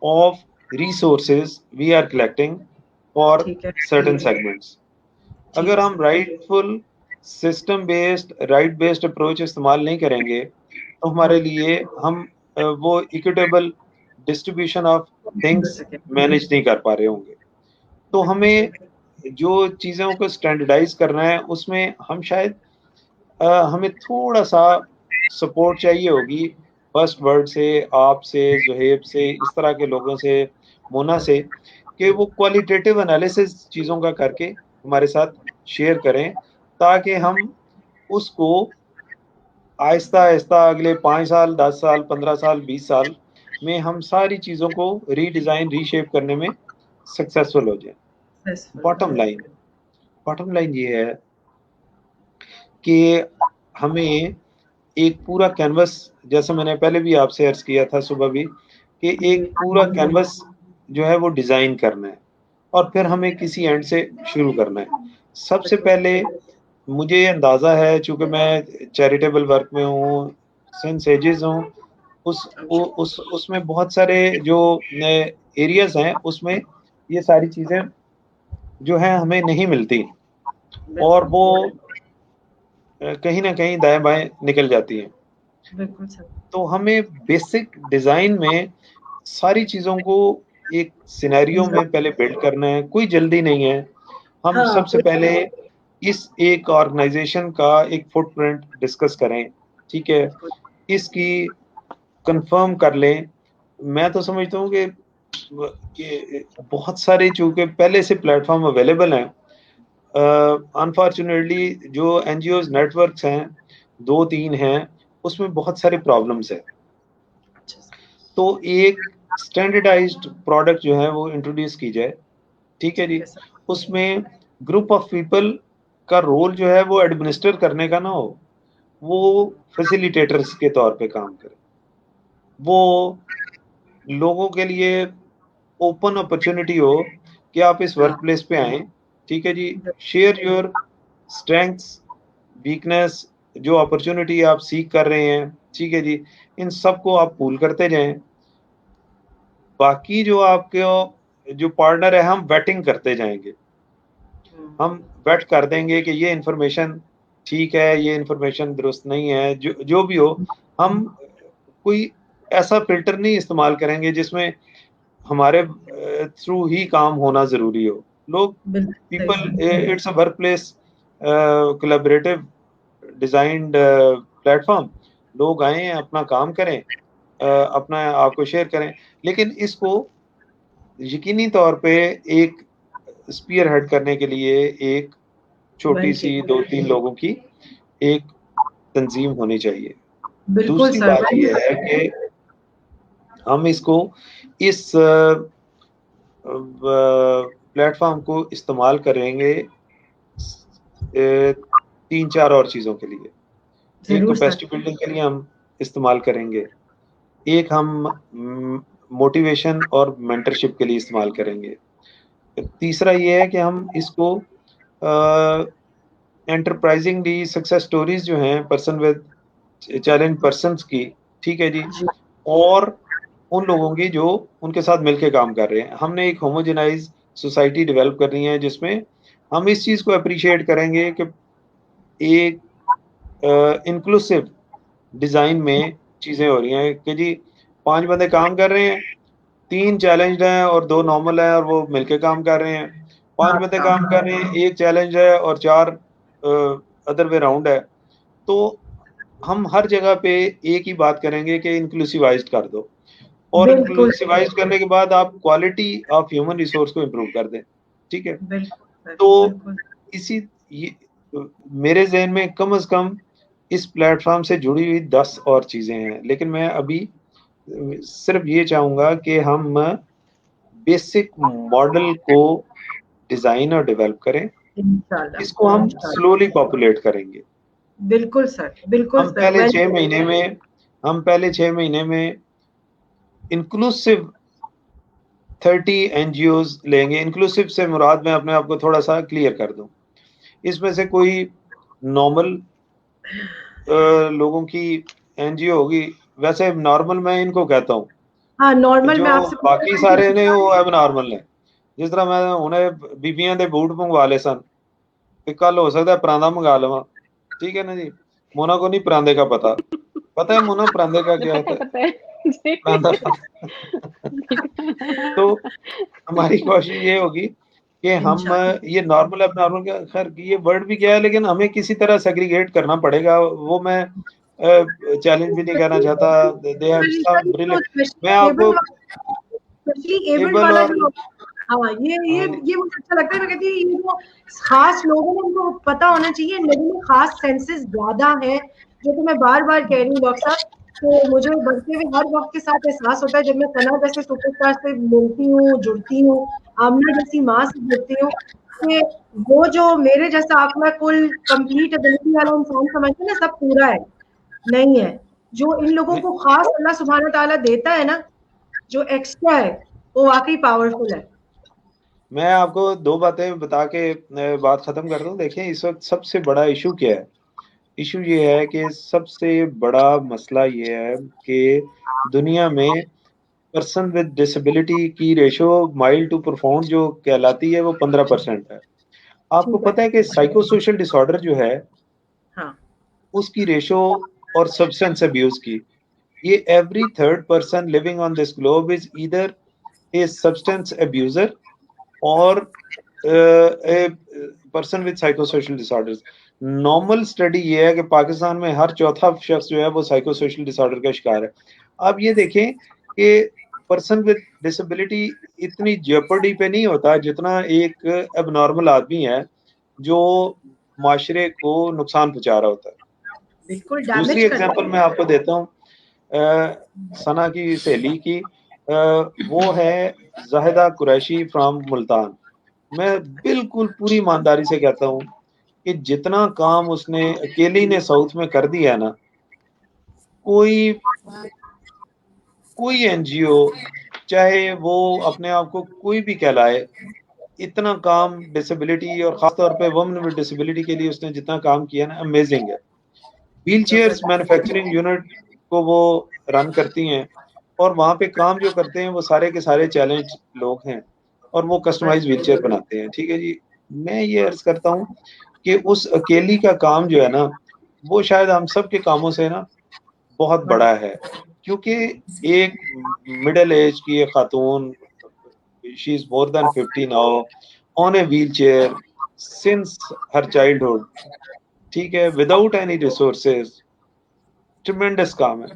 of resources we are collecting for certain segments. اگر ہم rightful system based, right based approach استعمال نہیں کریں گے تو ہمارے لیے ہم وہ equitable distribution of things manage نہیں کر پا رہے ہوں گے. تو ہمیں جو چیزوں کو اسٹینڈرڈائز کرنا ہے اس میں ہم شاید ہمیں تھوڑا سا سپورٹ چاہیے ہوگی فرسٹ ورڈ سے, آپ سے, زہیب سے, اس طرح کے لوگوں سے, مونا سے, کہ وہ کوالٹیٹیو انالیسس چیزوں کا کر کے ہمارے ساتھ شیئر کریں تاکہ ہم اس کو آہستہ آہستہ اگلے 5 سال, 10 سال, 15 سال, 20 سال میں ہم ساری چیزوں کو ری ڈیزائن, ری شیپ کرنے میں سکسیسفل ہو جائیں. باٹم لائن یہ ہے کہ ہمیں ایک پورا کینوس, جیسے میں نے پہلے بھی آپ سے عرض کیا تھا صبح بھی, کہ ایک پورا کینوس جو ہے وہ ڈیزائن کرنا ہے اور پھر ہمیں کسی اینڈ سے شروع کرنا ہے. سب سے پہلے مجھے اندازہ ہے, چونکہ میں چیریٹیبل ورک میں ہوں, سنس ایجز ہوں, اس میں بہت سارے جو ایریاز ہیں اس میں یہ ساری چیزیں جو ہیں ہمیں نہیں ملتی اور وہ کہیں نہ کہیں دائیں بائیں نکل جاتی ہیں. تو ہمیں بیسک ڈیزائن میں ساری چیزوں کو ایک سینیریو میں پہلے بلڈ کرنا ہے. کوئی جلدی نہیں ہے. ہم سب سے پہلے اس ایک آرگنائزیشن کا ایک فٹ پرنٹ ڈسکس کریں, ٹھیک ہے, اس کی کنفرم کر لیں. میں تو سمجھتا ہوں کہ بہت سارے چونکہ پہلے سے پلیٹ فارم اویلیبل ہیں, انفارچونیٹلی جو N G Os networks ہیں 2-3 ہیں, اس میں بہت سارے پرابلمس ہیں. تو ایک اسٹینڈرڈائزڈ پروڈکٹ جو ہے وہ انٹروڈیوس کی جائے, ٹھیک ہے جی. اس میں گروپ آف پیپل کا رول جو ہے وہ ایڈمنسٹر کرنے کا نہ ہو, وہ فیسیلیٹیٹرز کے طور پہ کام کرے, وہ لوگوں کے لیے اوپن اپرچونٹی ہو کہ آپ اس ورک پلیس پہ آئیں, ٹھیک ہے جی. شیئر یور اسٹرینگس, ویکنیس, جو اپرچونٹی آپ سیکھ کر رہے ہیں, ٹھیک ہے جی, ان سب کو آپ پول کرتے جائیں. باقی جو آپ کے جو پارٹنر ہے ہم ویٹنگ کرتے جائیں گے, ہم ویٹ کر دیں گے کہ یہ انفارمیشن ٹھیک ہے, یہ انفارمیشن درست نہیں ہے, جو بھی ہو. ہم کوئی ایسا فلٹر نہیں استعمال کریں گے جس میں ہمارے تھرو ہی کام ہونا ضروری ہو. لوگ people, it's a workplace collaborative designed platform, لوگ آئیں, اپنا کام کریں, اپنا آپ کو شیئر کریں, لیکن اس کو یقینی طور پہ ایک اسپیئر ہیڈ کرنے کے لیے ایک چھوٹی سی 2-3 لوگوں کی ایک تنظیم ہونی چاہیے. دوسری بات یہ ہے کہ ہم اس کو اس پلیٹ فارم کو استعمال کریں گے 3-4 اور چیزوں کے لیے. ایک تو کیپیسٹی بلڈنگ کے لیے ہم استعمال کریں گے, ایک ہم موٹیویشن اور مینٹرشپ کے لیے استعمال کریں گے, تیسرا یہ ہے کہ ہم اس کو انٹرپرائزنگلی سکسیس سٹوریز جو ہیں پرسن ود چیلنج پرسنس کی, ٹھیک ہے جی, اور ان لوگوں کی جو ان کے ساتھ مل کے کام کر رہے ہیں. ہم نے ایک ہوموجنائز سوسائٹی ڈیولپ کرنی ہے جس میں ہم اس چیز کو اپریشیٹ کریں گے کہ ایک انکلوسیو ڈیزائن میں چیزیں ہو رہی ہیں کہ جی 5 بندے کام کر رہے ہیں, 3 چیلنجڈ ہیں اور 2 نارمل ہیں اور وہ مل کے کام کر رہے ہیں. 5 بندے کام کر رہے ہیں, 1 چیلنج ہے اور 4 ادر وے راؤنڈ ہے. تو ہم ہر جگہ پہ ایک ہی بات کریں گے کہ انکلوسیوائزڈ کر دو, اور انکلوسیوائز کرنے کے بعد آپ کوالٹی آف ہیومن ریسورس کو امپروو کر دیں, ٹھیک ہے. تو اسی میرے ذہن میں کم از کم اس پلیٹ فارم سے جڑی ہوئی 10 اور چیزیں ہیں, لیکن میں ابھی صرف یہ چاہوں گا کہ ہم بیسک ماڈل کو ڈیزائن اور ڈیولپ کریں, اس کو ہم سلولی پاپولیٹ کریں گے. بالکل سر, بالکل. ہم پہلے 6 مہینے میں انکلوسیو 30 این جی اوز لیں گے. انکلوسیو سے مراد میں اپنے آپ کو تھوڑا سا کلیئر کر دوں, اس میں سے کوئی نارمل لوگوں کی این جی او ہوگی, ویسے نارمل میں ان کو کہتا ہوں, ہاں نارمل میں آپ سے باقی سارے نے وہ اب نارمل نے. جس طرح میں انہیں بیبیاں دے بوٹ منگوا لے سن کہ کل ہو سکتا ہے پراندہ منگا لواں, ٹھیک ہے نا جی. مونا کو نہیں پراندے کا پتا, पता है मोना परांदे का क्या होता है? परांदा तो हमारी कोशिश ये होगी कि हम ये नॉर्मल अब नॉर्मल का खैर ये वर्ड भी क्या है, लेकिन हमें किसी तरह सेग्रीगेट करना पड़ेगा. वो मैं चैलेंज भी नहीं करना चाहता. They have some brilliant. मैं आपको एबल और हाँ ये मुझे अच्छा लगता है. मैं कहती हूँ ये वो खास लोगों को उनको पता होना चाहिए. लोगों में खास सेंसेस ज्यादा है, जो तो मैं बार बार कह रही हूँ डॉक्टर साहब. तो मुझे बढ़ते हुए हर वक्त के साथ एहसास होता है जब मैं सना जैसे सुपरस्टार से मिलती हूँ, जुड़ती हूँ, आमना जैसी माँ से जुड़ती हूँ, कि वो जो मेरे जैसा आंकड़ा कुल कंप्लीट एबिलिटी वाला इंसान समझते हैं ना, सब पूरा है नहीं है. जो इन लोगों को खास अल्लाह सुब्हान ताला देता है ना, जो एक्स्ट्रा है, वो वाकई पावरफुल है. मैं आपको दो बातें बता के बात खत्म कर दूं. देखिए इस वक्त सबसे बड़ा इशू क्या है? इशू ये है कि सबसे बड़ा मसला ये है कि दुनिया में पर्सन विद डिसेबिलिटी की रेशो माइल्ड टू प्रोफाउंड जो कहलाती है वो 15% है. आपको पता है कि साइको सोशल डिसऑर्डर जो है उसकी रेशो और सब्सटेंस अब्यूज की, ये every third person living on this globe is either a substance abuser और a person with psycho social disorders. Normal study ये है कि पाकिस्तान में हर चौथा शख्स जो है वो साइको सोशल डिसऑर्डर का शिकार है. अब ये देखें कि पर्सन विद डिसेबिलिटी इतनी जेपर्डी पे नहीं होता जितना एक एबनॉर्मल आदमी है जो माशरे को नुकसान पहुंचा रहा होता है. दूसरी एग्जांपल मैं आपको देता हूँ सना की सहेली की. वो है जाहिदा कुरैशी फ्रॉम मुल्तान. मैं बिल्कुल पूरी ईमानदारी से कहता हूँ कि जितना काम उसने अकेली ने साउथ में कर दिया ना, कोई एनजीओ चाहे वो अपने आप को कोई भी कहलाए, इतना काम डिसेबिलिटी और खासतौर पे वुमेन विद डिसेबिलिटी के लिए उसने जितना काम किया ना, अमेजिंग है. व्हील चेयर्स मैन्युफैक्चरिंग यूनिट को वो रन करती हैं और वहाँ पे काम जो करते हैं वो सारे के सारे चैलेंज लोग हैं और वो कस्टमाइज व्हील चेयर बनाते हैं. ठीक है जी. मैं ये अर्ज करता हूँ कि उस अकेली का काम जो है ना, वो शायद हम सब के कामों से ना बहुत बड़ा है, क्योंकि एक मिडिल एज की एक खातून, she is more than 50 now, on a wheel chair since her childhood. ठीक है, विदाउट एनी रिसोर्सेज. ट्रिमेंडस काम है.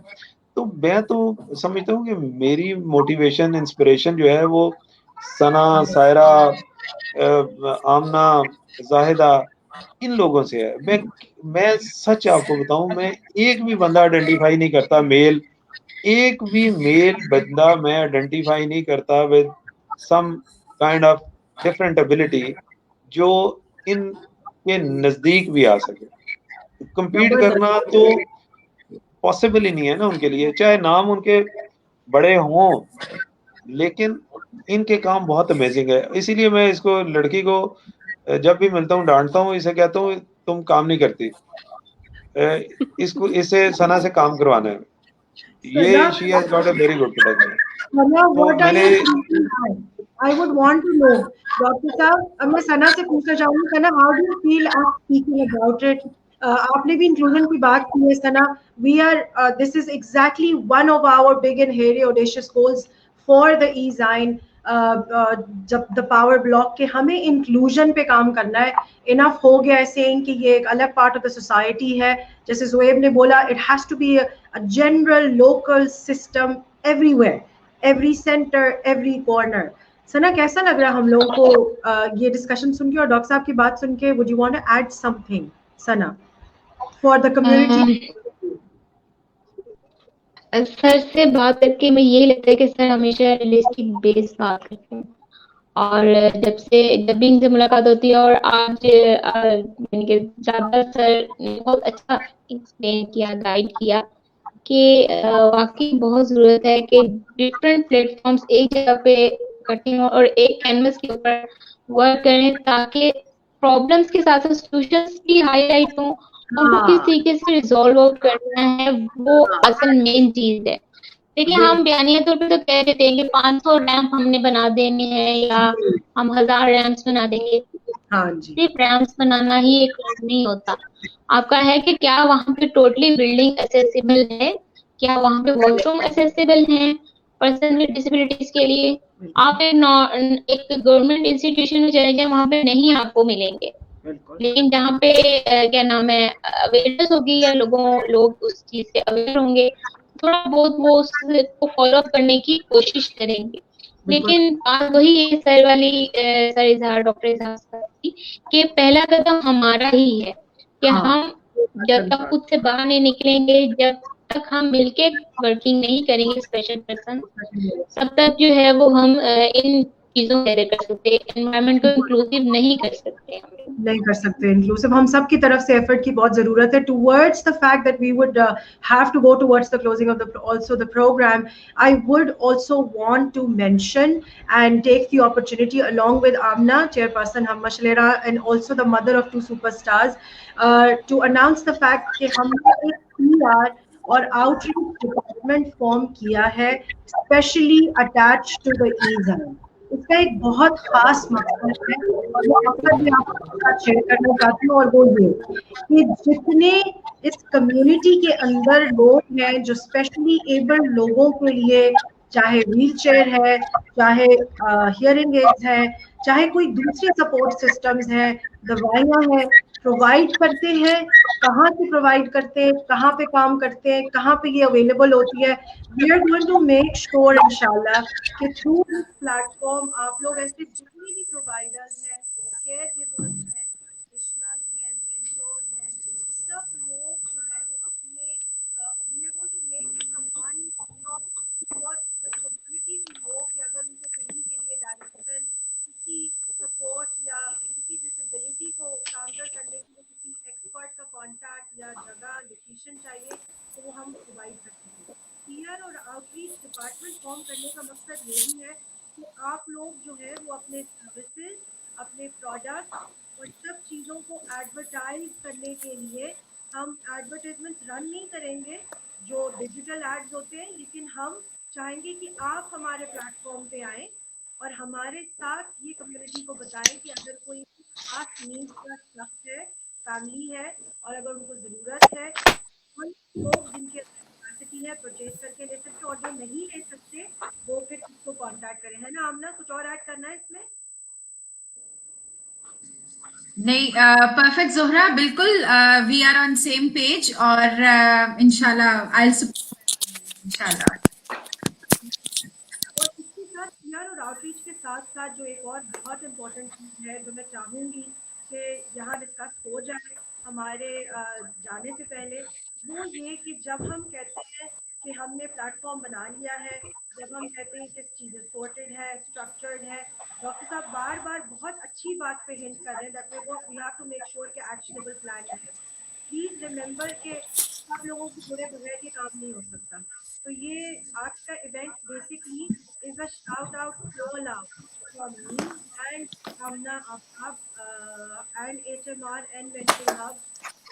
तो मैं तो समझता हूँ कि मेरी मोटिवेशन इंस्पिरेशन जो है वो सना, सायरा, आमना, जाहिदा, इन लोगों से है. मैं सच आपको बताऊं, मैं एक भी बंदा आइडेंटिफाई नहीं करता मेल, एक भी मेल बंदा मैं आइडेंटिफाई नहीं करता with some kind of different ability जो इन के नजदीक भी आ सके. compete करना तो पॉसिबल ही नहीं है ना उनके लिए, चाहे नाम उनके बड़े हों, लेकिन इनके काम बहुत अमेजिंग है. इसीलिए मैं इसको लड़की को जब भी मिलता हूँ डांटता हूँ, इसे कहता हूँ तुम काम नहीं करती, इसे सना से काम करवाना है. ये she has got a very good production. I would want to know, doctor साहब, अब मैं सना से पूछना चाहूंगी, सना, how do you feel after speaking about it? आपने भी इंक्लूजन की बात की है सना. We are this is exactly one of our big and hairy audacious goals for the e-Zine. जब द पावर ब्लॉक के हमें इंक्लूजन पे काम करना है. इनफ हो गया है सेइंग कि ये एक अलग पार्ट ऑफ द सोसाइटी है. जैसे ज़ुएब ने बोला, it has to be a general local system everywhere, every centre, every corner. Sana, कैसा लग रहा है हम लोगों को ये डिस्कशन सुन के और डॉक्टर साहब की बात सुन के? Would you want to add something Sana for the community? Sir से बात करके मैं यही लगता है कि सर हमेशा रियलिस्टिक बेस बात करते हैं, और जब भी इनसे मुलाकात होती है और आज यानी कि ज्यादा सर ने बहुत अच्छा एक्सप्लेन किया, गाइड किया कि वाकई बहुत जरूरत है कि डिफरेंट प्लेटफॉर्म्स एक जगह पे इकट्ठे हों और एक कैनवस के ऊपर वर्क करें, ताकि प्रॉब्लम्स के साथ साथ सॉल्यूशंस भी हाईलाइट हों. उनको किस तरीके से रिजॉल्व आउट करना है वो असल मेन चीज है. देखिए, हम बयानिया तौर पे तो कह देते हैं कि 500 रैंप हमने बना देने हैं या हम 1000 रैंप्स बना देंगे, हाँ जी, सिर्फ रैम्स बनाना ही एक क्लब नहीं होता. आपका है कि क्या वहाँ पे टोटली बिल्डिंग एक्सेसिबल है, क्या वहाँ पे वॉशरूम एक्सेसिबल हैं पर्सन विद डिसेबिलिटीज के लिए. आप एक गवर्नमेंट इंस्टीट्यूशन में चले जाए, वहाँ पे नहीं आपको मिलेंगे. बिल्कुल. लेकिन जहाँ पे क्या नाम है अवेयरनेस होगी या लोग उस चीज से अवेयर होंगे, थोड़ा बहुत वो उसको फॉलो अप करने की कोशिश करेंगे. लेकिन बात वही है सर वाली सर इजहार डॉक्टर इजहार सर की, कि पहला कदम हमारा ही है कि हम जब तक खुद से बाहर नहीं निकलेंगे, जब तक हम मिलके वर्किंग नहीं करेंगे स्पेशल पर्सन, तब तक जो है वो हम इन चीजों को कर सकते, एनवायरनमेंट को इंक्लूसिव नहीं कर सकते. नहीं कर सकते इंक्लूसिव. हम सब की तरफ से एफर्ट की बहुत जरूरत है towards the fact that we would have to go towards the closing of the also the program. I would also want to mention and take the opportunity along with Amna, chairperson Hamma Shalera, and also the mother of 2 superstars, to announce the fact कि हमने एक PR और outreach department form किया है specially attached to the EZAM. इसका एक बहुत खास मकसद है और वो मकसद भी आपके साथ शेयर करना चाहती हूँ, और वो ये कि जितने इस कम्युनिटी के अंदर लोग हैं जो स्पेशली एबल्ड लोगों के लिए, चाहे व्हील चेयर है, चाहे हियरिंग एड्स है, चाहे कोई दूसरे सपोर्ट सिस्टम्स हैं, दवाइयाँ हैं, प्रोवाइड करते हैं. कहाँ से प्रोवाइड करते हैं, कहाँ पे काम करते हैं, कहाँ पे ये अवेलेबल होती है. We are going to make sure इंशाल्लाह कि थ्रू दिस प्लेटफॉर्म आप लोग ऐसे जितने भी प्रोवाइडर्स हैं, केयर गिवर्स हैं, प्रैक्टिशनर्स हैं, मेंटर्स हैं, सब लोग जो है वो अपने we are going to make this a one stop for the community to know कि अगर उनको कहीं के लिए डायरेक्शन, किसी सपोर्ट या किसी डिसेबिलिटी को काउंटर करने के लिए किसी एक्सपर्ट का कांटेक्ट या जगह लोकेशन चाहिए तो वो हम प्रोवाइड कर सकें. पीआर और आउटरीच डिपार्टमेंट फॉर्म करने का मकसद यही है कि आप लोग जो है वो अपने सर्विसेज, अपने प्रोडक्ट और सब चीज़ों को एडवर्टाइज करने के लिए हम एडवर्टाइजमेंट रन नहीं करेंगे जो डिजिटल एड्स होते हैं, लेकिन हम चाहेंगे कि आप हमारे प्लेटफॉर्म पे आएँ और हमारे साथ ये कम्युनिटी को बताएं कि अगर कोई खास नीड्स का शख्स है, फैमिली है, और अगर उनको ज़रूरत है, उन लोग जिनके कैपेसिटी है परचेज करके ले सकते, और जो नहीं ले सकते वो फिर किसको कांटेक्ट करें. है ना आमना, कुछ और ऐड करना है इसमें? नहीं, परफेक्ट ज़ोहरा, बिल्कुल we are on same page और इंशाल्लाह आई विल सपोर्ट इंशाल्लाह. और इसके साथ पीआर और आउटरीच के साथ साथ जो एक और बहुत इम्पोर्टेंट चीज़ है जो मैं चाहूँगी कि यहाँ डिस्कस हो जाए हमारे जाने से पहले, वो ये कि जब हम कहते हैं कि हमने प्लेटफॉर्म बना लिया है, जब हम कहते हैं कि चीज़ें सॉर्टेड है, स्ट्रक्चर्ड है, डॉक्टर साहब बार बार बहुत अच्छी बात पे हिंट कर रहे हैं that we have to make sure कि एक्शनेबल प्लान है. प्लीज रिमेंबर के सब लोगों को जुड़े बगैर ये काम नहीं हो सकता. तो ये आज का event basically is a shout out roll out from me and Amna Aftab and HMR and Venture Hub.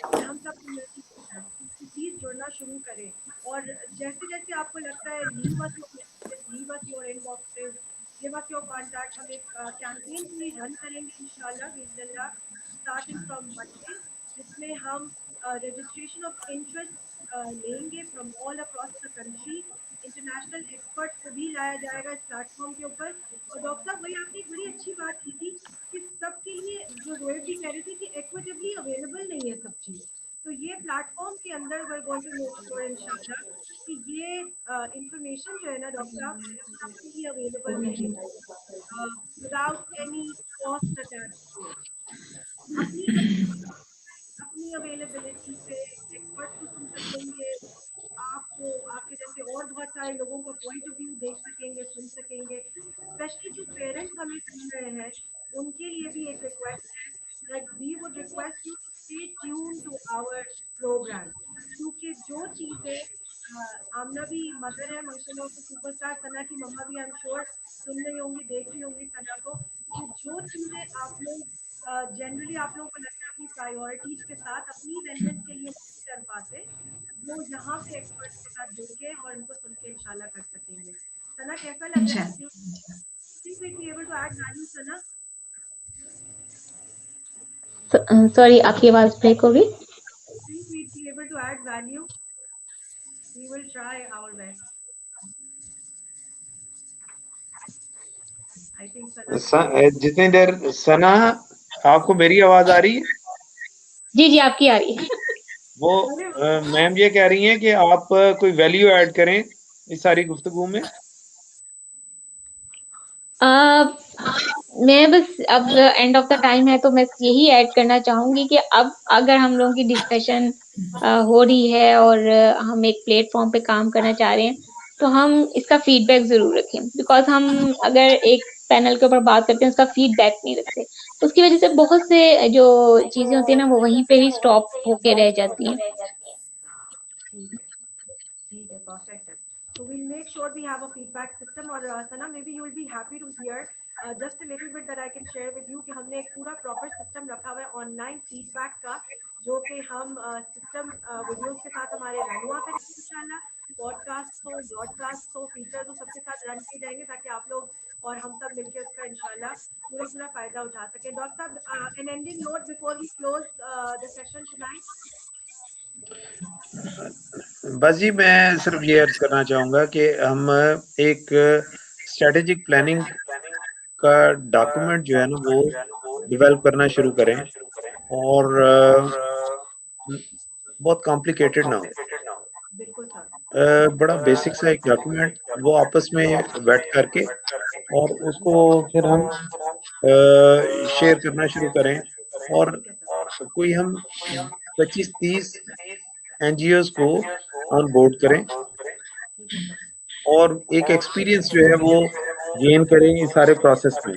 हम सब कम्युनिटी हैं, प्लीज जुड़ना शुरू करें. और जैसे जैसे आपको लगता है leave us your inboxes, give us your contact. हम एक कैंपेन पूरी रन करेंगे इंशाल्लाह बिस्मिल्लाह स्टार्टिंग फ्रॉम मंडे, जिसमें हम रजिस्ट्रेशन ऑफ इंटरेस्ट लेंगे from all across the country. International experts को भी लाया जाएगा इस प्लेटफॉर्म के ऊपर. और डॉक्टर साहब वही आपने एक बड़ी अच्छी बात की थी कि सबके लिए, जो रोहित भी कह रहे थे कि इक्विटेबली अवेलेबल नहीं है सब चीज़, तो ये प्लेटफॉर्म के अंदर we are going to make sure इंशाल्लाह कि ये इंफॉर्मेशन जो है ना डॉक्टर साहब सबके लिए अवेलेबल रहेगा without any cost attached to it. अपनी अवेलेबिलिटी पे एक्सपर्ट्स को सुन सकेंगे, आपको आपके जैसे और बहुत सारे लोगों का पॉइंट ऑफ व्यू देख सकेंगे, सुन सकेंगे. स्पेशली जो पेरेंट्स हमें सुन रहे हैं उनके लिए भी एक रिक्वेस्ट है that we would request you to stay tune to our programme, क्योंकि जो चीज़ें आमना भी मदर है माशाल्लाह तो सुपरस्टार, सना की मम्मा भी आई एम श्योर सुन रही होंगी, देख रही होंगी सना को, कि जो चीज़ें आप लोग जनरली आप लोगों को लगता है अपनी प्रायोरिटीज के साथ अपनी वेलनेस के लिए नहीं कर पाते, वो यहाँ पे एक्सपर्ट्स के साथ जुड़ के और इनको सुन के इंशाल्लाह कर सकेंगे. सना कैसा लग रहा है? Think we'll be able to add value, Sana? Sorry आपकी आवाज ब्रेक हो गई. Think we'd be able to add value. We will try our best. I think जितनी देर सना आपको मेरी आवाज आ रही है? जी जी आपकी आ रही है. वो मैम ये कह रही हैं कि आप कोई वैल्यू ऐड करें इस सारी गुफ्तगू में. मैं बस अब एंड ऑफ द टाइम है तो मैं यही ऐड करना चाहूंगी कि अब अगर हम लोगों की डिस्कशन हो रही है और हम एक प्लेटफॉर्म पे काम करना चाह रहे हैं तो हम इसका फीडबैक जरूर रखें. बिकॉज हम अगर एक पैनल के ऊपर बात करते हैं उसका फीडबैक नहीं रखते उसकी वजह से बहुत से जो चीजें होती है ना वो वहीं पे ही स्टॉप होके रह जाती हैं. ठीक है, perfect है. So we'll make sure we have a feedback system. और Sana, maybe you will be happy to hear just a little bit that I can share with you कि हमने एक पूरा proper system रखा हुआ है online feedback का, जो कि हम system videos के साथ हमारे रन हुआ करेंगे इंशाल्लाह. पॉडकास्ट हो, ब्रॉडकास्ट हो, फीचर्स हो, सबके साथ रन किए जाएंगे ताकि आप लोग और हम सब मिलकर उसका इंशाल्लाह पूरा फायदा उठा सकें. डॉक्टर साहब, an ending note before we close the session tonight. बस जी मैं सिर्फ ये अर्ज करना चाहूँगा कि हम एक स्ट्रेटेजिक प्लानिंग का डॉक्यूमेंट जो है ना वो डेवलप करना शुरू करें और बहुत कॉम्प्लिकेटेड ना हो. बड़ा बेसिक सा एक डॉक्यूमेंट वो आपस में बैठ करके और उसको फिर हम शेयर करना शुरू करें और कोई हम 25-30 एनजीओ को ऑन बोर्ड करें और एक एक्सपीरियंस जो है वो गेन करें इस सारे प्रोसेस में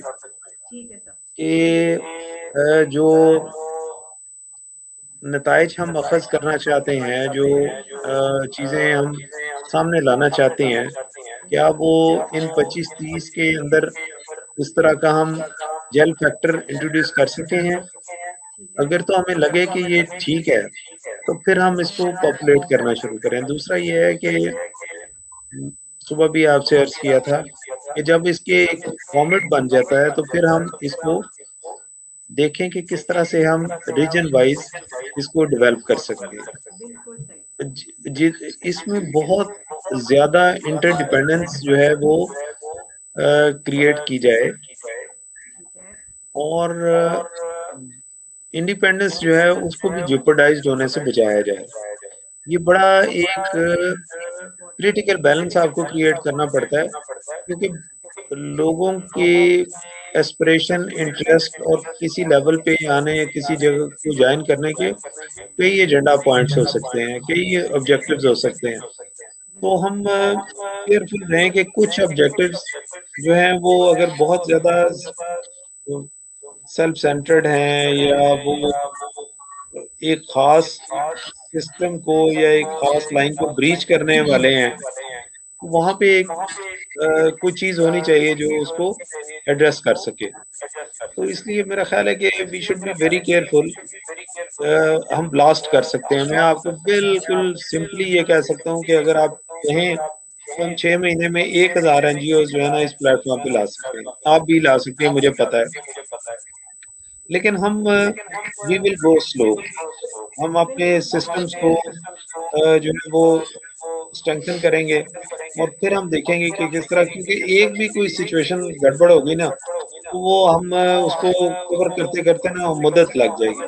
कि जो नताइज हम अखज़ करना चाहते हैं, जो चीज़ें हम सामने लाना चाहते हैं, क्या वो इन 25-30 के अंदर इस तरह का हम जेल फैक्टर इंट्रोड्यूस कर सके हैं. अगर तो हमें लगे कि ये ठीक है तो फिर हम इसको पॉपुलेट करना शुरू करें. दूसरा ये है कि सुबह भी आपसे अर्ज किया था कि जब इसके एक फॉर्मेट बन जाता है तो फिर हम इसको देखें कि किस तरह से हम रीजन वाइज इसको डेवलप कर सकते हैं. इसमें बहुत ज्यादा इंटरडिपेंडेंस जो है वो क्रिएट की जाए और इंडिपेंडेंस जो है उसको भी जेपरडाइज्ड होने से बचाया जाए. ये बड़ा एक क्रिटिकल बैलेंस आपको क्रिएट करना पड़ता है क्योंकि लोगों की एस्पिरेशन, इंटरेस्ट और किसी लेवल पे आने या किसी जगह को ज्वाइन करने के कई एजेंडा पॉइंट्स हो सकते हैं, कई ऑब्जेक्टिव्स हो सकते हैं. तो हम केयरफुल रहें कि कुछ ऑब्जेक्टिव्स जो हैं वो अगर बहुत ज्यादा सेल्फ सेंटर्ड हैं या वो एक खास सिस्टम को या एक खास लाइन को ब्रीच करने वाले हैं, वहां पे एक कोई चीज होनी चाहिए जो उसको एड्रेस कर सके. तो इसलिए मेरा ख्याल है कि we should be very careful. हम ब्लास्ट कर सकते हैं. मैं आपको बिल्कुल सिंपली ये कह सकता हूँ कि अगर आप कहें तो हम 6 महीने में 1000 एनजीओ जो है ना इस प्लेटफॉर्म पे ला सकते हैं. आप भी ला सकते हैं, मुझे पता है. लेकिन हम वी विल गो स्लो. हम अपने सिस्टम्स को जो है वो स्ट्रेंथन करेंगे और फिर हम देखेंगे कि किस तरह, क्योंकि एक भी कोई सिचुएशन गड़बड़ होगी ना तो वो हम उसको कवर करते करते ना मदद लग जाएगी.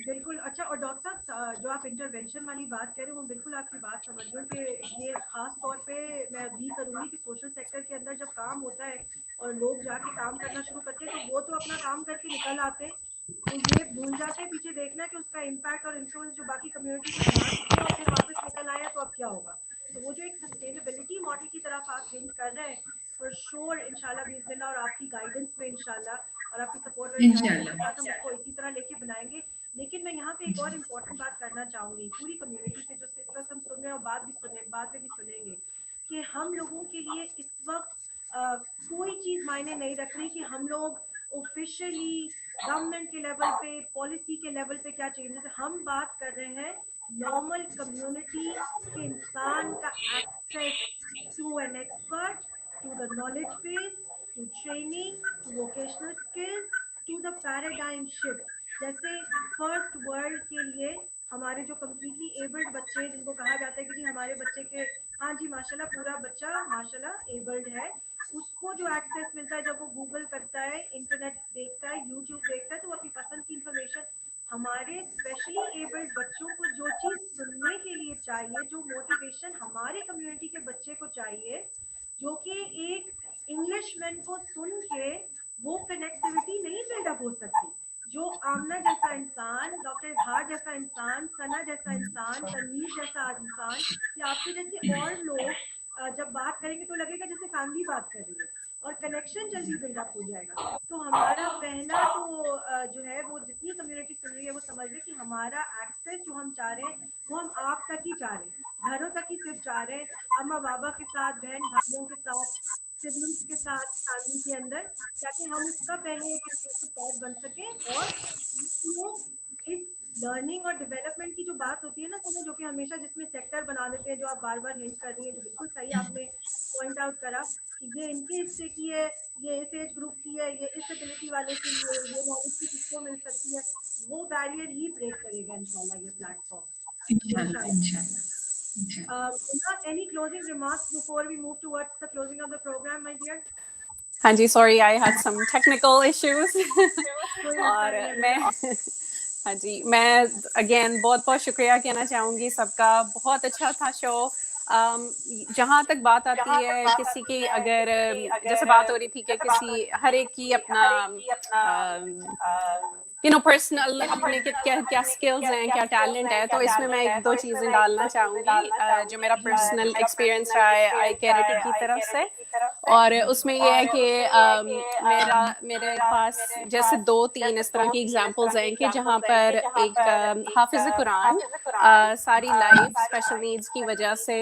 बिल्कुल. अच्छा, और डॉक्टर साहब जो आप इंटरवेंशन वाली बात कह रहे हो, बिल्कुल आपकी बात समझ रही हूँ कि ये खास तौर पे मैं भी करूँगी कि सोशल सेक्टर के अंदर जब काम होता है और लोग जाके काम करना शुरू करते हैं तो वो तो अपना काम करके निकल आते हैं, तो ये भूल जाते हैं पीछे देखना कि उसका इम्पैक्ट और इन्फ्लुएंस जो बाकी कम्युनिटी को बना चुके हैं और फिर वापस निकल आया तो अब क्या होगा. तो वो जो एक सस्टेनेबिलिटी मॉडल की तरफ आप हिंट कर रहे हैं, फॉर श्योर इंशाल्लाह बिस्मिल्लाह और आपकी गाइडेंस में इंशाल्लाह और आपकी सपोर्ट और इंशाल्लाह हम इसको इसी तरह लेके बनाएंगे. लेकिन मैं यहाँ पे एक और इम्पोर्टेंट बात करना चाहूंगी पूरी कम्युनिटी से, जो इस वक्त हम सुन रहे हैं और बाद में भी सुनेंगे, कि हम लोगों के लिए इस वक्त कोई चीज मायने नहीं रख रही कि हम लोग ऑफिशियली गवर्नमेंट के लेवल पे, पॉलिसी के लेवल पे क्या चेंजेस. हम बात कर रहे हैं नॉर्मल कम्युनिटी के इंसान का access to an expert, to the knowledge base, to training, to vocational skills, to the paradigm shift. जैसे फर्स्ट वर्ल्ड के लिए हमारे जो कम्प्लीटली एबल्ड बच्चे हैं, जिनको कहा जाता है कि जी हमारे बच्चे के हाँ जी माशाल्लाह पूरा बच्चा माशाल्लाह एबल्ड है, उसको जो एक्सेस मिलता है जब वो गूगल करता है, इंटरनेट देखता है, यूट्यूब देखता है, तो वो अपनी पसंद की इंफॉर्मेशन, हमारे स्पेशली एबल्ड बच्चों को जो चीज़ सुनने के लिए चाहिए, जो मोटिवेशन हमारे कम्युनिटी के बच्चे को चाहिए, जो कि एक इंग्लिशमैन को सुन के वो कनेक्टिविटी नहीं बिल्डअप हो सकती, जो आमना जैसा इंसान, डॉक्टर इजहार जैसा इंसान, सना जैसा इंसान, तनवीर जैसा इंसान, या आपके जैसे और लोग जब बात करेंगे तो लगेगा जैसे फैमिली बात कर रही है और कनेक्शन जल्दी बिल्डअप हो जाएगा। तो हमारा पहला तो जो है वो जितनी कम्युनिटी सुन रही है वो समझ ले कि हमारा एक्सेस जो हम चाह रहे हैं वो हम आप तक ही चाह रहे हैं, घरों तक ही सिर्फ चाह रहे हैं, अम्मा बाबा के साथ, बहन भाइयों के साथ, सिबलिंग्स के साथ, फैमिली के अंदर, ताकि हम उसका पहले एक पार्ट बन सके। और इस लर्निंग और डेवलपमेंट की जो बात होती है ना तो जो कि हमेशा जिसमें सेक्टर बना देते हैं, जो आप बार बार हिंट कर रही है, जो बिल्कुल सही आपने पॉइंट आउट करा कि ये इनके हिस्से की है, ये इस एज ग्रुप की है, ये इस एबिलिटी वाले की है, ये नॉलेज की किसको मिल सकती है, वो बैरियर ही ब्रेक करेगा इंशाल्लाह ये platform. Any closing remarks before we move towards the closing of the program, my dear? हाँ जी, sorry I had some technical issues और मैं हाँ जी, मैं अगेन बहुत बहुत शुक्रिया कहना चाहूँगी सबका, बहुत अच्छा था शो। जहाँ तक बात आती है किसी की, अगर जैसे बात हो रही थी कि किसी हर एक की अपना पर्सनल अपने क्या स्किल्स हैं, क्या टैलेंट है, तो इसमें मैं एक दो चीज़ें डालना चाहूँगी जो मेरा पर्सनल एक्सपीरियंस रहा है आई कैरिटी की तरफ से। और उसमें ये है कि मेरे पास जैसे 2-3 इस तरह की एग्जांपल्स हैं कि जहाँ पर एक हाफिज़ कुरान सारी लाइफ स्पेशल नीड्स की वजह से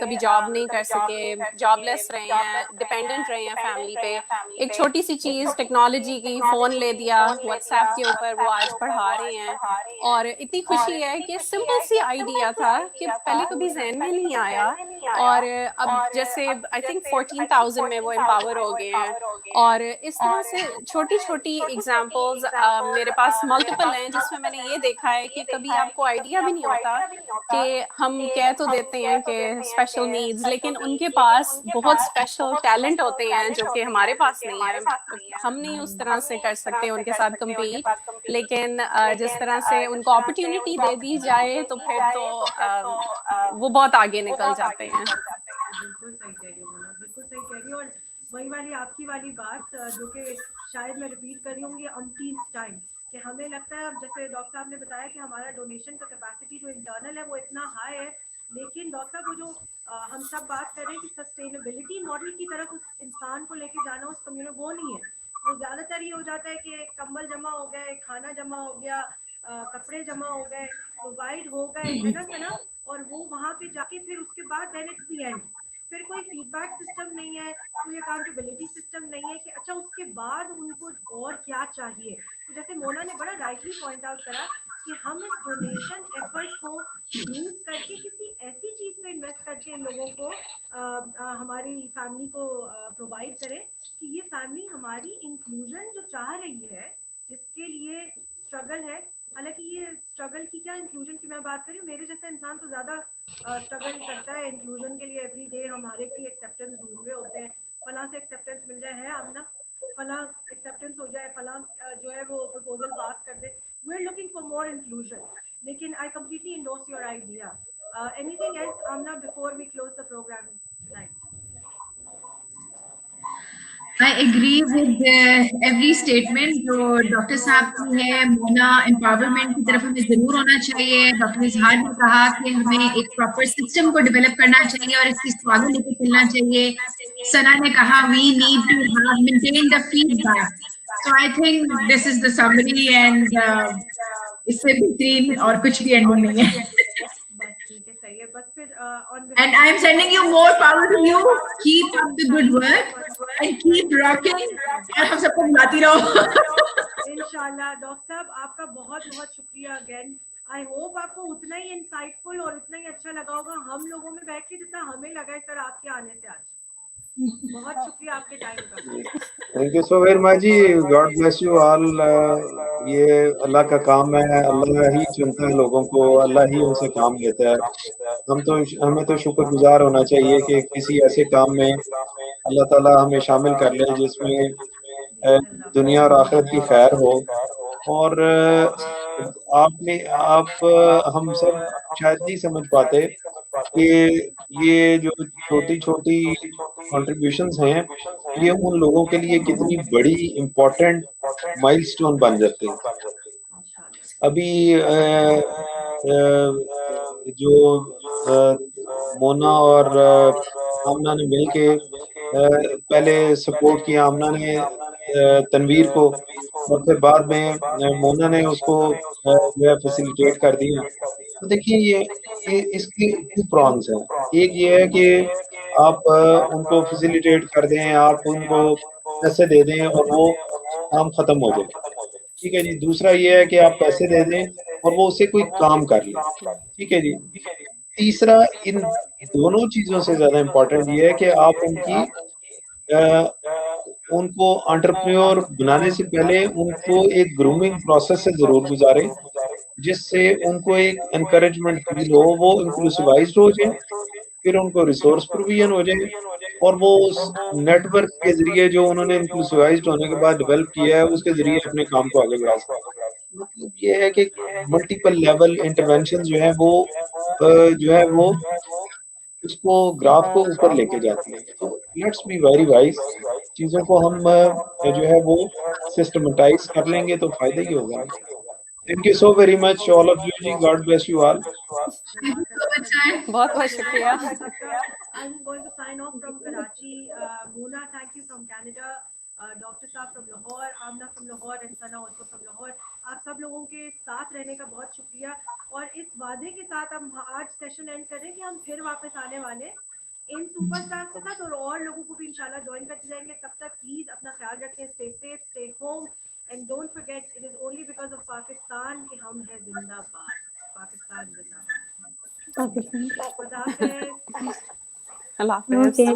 कभी जॉब नहीं कर सके, जॉबलेस रहे हैं, डिपेंडेंट रहे हैं फैमिली पे, एक छोटी सी चीज़ टेक्नोलॉजी की, फ़ोन ले दिया, व्हाट्सएप के ऊपर वो आज पढ़ा रहे हैं। और इतनी खुशी है कि सिंपल सी आइडिया था कि पहले कभी ज़हन में नहीं आया, और अब जैसे आई थिंक 14,000 में वो एम्पावर हो गए हैं। और इस तरह से छोटी छोटी एग्जांपल्स मेरे पास मल्टीपल हैं जिसमें मैंने ये देखा है कि कभी आपको आइडिया भी नहीं होता कि हम कह तो देते हैं कि स्पेशल नीड्स, लेकिन उनके पास बहुत स्पेशल टैलेंट होते हैं जो कि हमारे पास नहीं है। हम नहीं उस तरह से कर सकते उनके साथ कम्पीट, लेकिन जिस तरह से उनको अपॉर्चुनिटी दे दी जाए तो फिर तो वो बहुत आगे निकल जाते हैं। बिल्कुल सही कह रही हूँ, बिल्कुल सही कह रही हूँ। और वही वाली आपकी वाली बात जो कि शायद मैं रिपीट कर रही हूँ अम्टीन टाइम, कि हमें लगता है, जैसे डॉक्टर साहब ने बताया कि हमारा डोनेशन का कैपेसिटी जो इंटरनल है वो इतना हाई है, लेकिन डॉक्टर साहब वो जो हम सब बात कर रहे हैं कि सस्टेनेबिलिटी मॉडल की तरफ उस इंसान को लेके जाना, उस कम्युनिटी, वो नहीं है। वो ज़्यादातर ये हो जाता है कि कंबल जमा हो गया, खाना जमा हो गया, कपड़े जमा हो गए, प्रोवाइड हो गए, है ना, और वो वहाँ पे जाके फिर उसके बाद देन इट्स द एंड, फिर कोई फीडबैक सिस्टम नहीं है, कोई अकाउंटेबिलिटी सिस्टम नहीं है कि अच्छा उसके बाद उनको और क्या चाहिए। तो जैसे मोना ने बड़ा राइटली पॉइंट आउट करा कि हम इस डोनेशन एफर्ट को यूज करके किसी ऐसी चीज पे इन्वेस्ट करके इन लोगों को हमारी फैमिली को प्रोवाइड करें कि ये फैमिली हमारी इंक्लूजन जो चाह रही है, जिसके लिए स्ट्रगल है, हालांकि ये स्ट्रगल की क्या, इंक्लूजन की मैं बात करी, मेरे जैसा इंसान तो ज्यादा स्ट्रगल करता है इंक्लूजन के लिए। एवरी डे हमारे की एक्सेप्टेंस ढूंढ रहे होते हैं, फलां से एक्सेप्टेंस मिल जाए, है आमना फलां एक्सेप्टेंस हो जाए, फलां जो है वो प्रपोजल पास कर दे, we are looking for more inclusion. लेकिन I completely endorse your idea. Anything else Amna before we close the programme tonight? I agree with every statement जो डॉक्टर साहब की है। मोना, एम्पावरमेंट की तरफ हमें जरूर होना चाहिए। डॉक्टर इजहार ने कहा कि हमें एक प्रॉपर सिस्टम को डेवलप करना चाहिए और इसकी स्वागत लेकर चलना चाहिए। सना ने कहा we need to have maintain the feedback. So I think this is the summary and इससे बेहतरीन और कुछ भी एंडिंग नहीं है। And I am sending you more power to you. Keep up the good work and keep rocking. और हम सबको बुलाती रहो। इंशाल्लाह। डॉक्टर साहब आपका बहुत बहुत शुक्रिया अगेन। आई होप आपको उतना ही इंसाइटफुल और उतना ही अच्छा लगा होगा हम लोगों में बैठ के जितना हमें लगा है सर आपके आने से आज। बहुत शुक्रिया आपके टाइम का। Thank you so very much. God bless you all. یہ اللہ کا کام ہے, اللہ ہی چنتا ہے لوگوں کو, اللہ ہی ان سے کام لیتا ہے. ہمیں تو شکر گزار ہونا چاہیے کہ کسی ایسے کام میں اللہ تعالیٰ ہمیں شامل کر لے جس میں دنیا اور آخرت کی خیر ہو. اور آپ ہم سب شاید نہیں سمجھ پاتے کہ یہ جو چھوٹی چھوٹی کنٹریبیوشنز ہیں یہ ان لوگوں کے لیے کتنی بڑی امپورٹنٹ مائل سٹون بن جاتے ہیں. ابھی جو مونا اور آمنہ نے مل کے پہلے سپورٹ کیا, آمنہ نے تنویر کو, اور پھر بعد میں مونا نے اس کو جو ہے فیسیلیٹیٹ کر دیا. تو دیکھیے یہ اس کے 2 پرانگز ہیں. ایک یہ ہے کہ آپ ان کو فیسیلیٹیٹ کر دیں, آپ ان کو پیسے دے دیں اور وہ کام ختم ہو جائے, ٹھیک ہے جی. دوسرا یہ ہے کہ آپ پیسے دے دیں اور وہ اسے کوئی کام کر لیں, ٹھیک ہے جی. تیسرا ان دونوں چیزوں سے زیادہ امپورٹنٹ یہ ہے کہ آپ ان کو انٹرپرینور بنانے سے پہلے ان کو ایک گرومنگ پروسیس سے ضرور گزاریں جس سے ان کو ایک انکریجمنٹ فیل ہو, وہ انکلوسیوائزڈ ہو جائیں, پھر ان کو ریسورس پروویژن ہو جائے اور وہ اس نیٹ ورک کے ذریعے جو انہوں نے انکلوسیوائزڈ ہونے کے بعد ڈیولپ کیا ہے اس کے ذریعے اپنے کام کو آگے بڑھا سکتے ہیں. مطلب یہ ہے کہ ملٹیپل لیول انٹرونشن جو ہے وہ اس کو گراف کو اوپر لے کے جاتی ہے. تو لیٹس بی ویری وائز, چیزوں کو ہم جو ہے وہ سسٹمٹائز کر لیں گے تو فائدہ ہی ہوگا. Thank you so very much all of you ji, God bless you all. بہت بہت شکریہ. I'm going to sign off from Karachi. Mona, thank you from Canada. Doctor صاحب from Lahore, Amna from Lahore and Sana also from Lahore. آپ سب لوگوں کے ساتھ رہنے کا بہت شکریہ, اور اس وعدے کے ساتھ ہم آج سیشن اینڈ کریں کہ ہم پھر واپس آنے والے ان سپر اسٹارز کے ساتھ, اور لوگوں کو بھی انشاءاللہ جوائن کرتے جائیں گے. تب تک پلیز اپنا خیال رکھیں, stay safe, stay home, and don't forget it is only because of Pakistan کہ ہم ہیں زندہ باد. پاکستان زندہ باد. خدا حافظ. اللہ حافظ. Okay.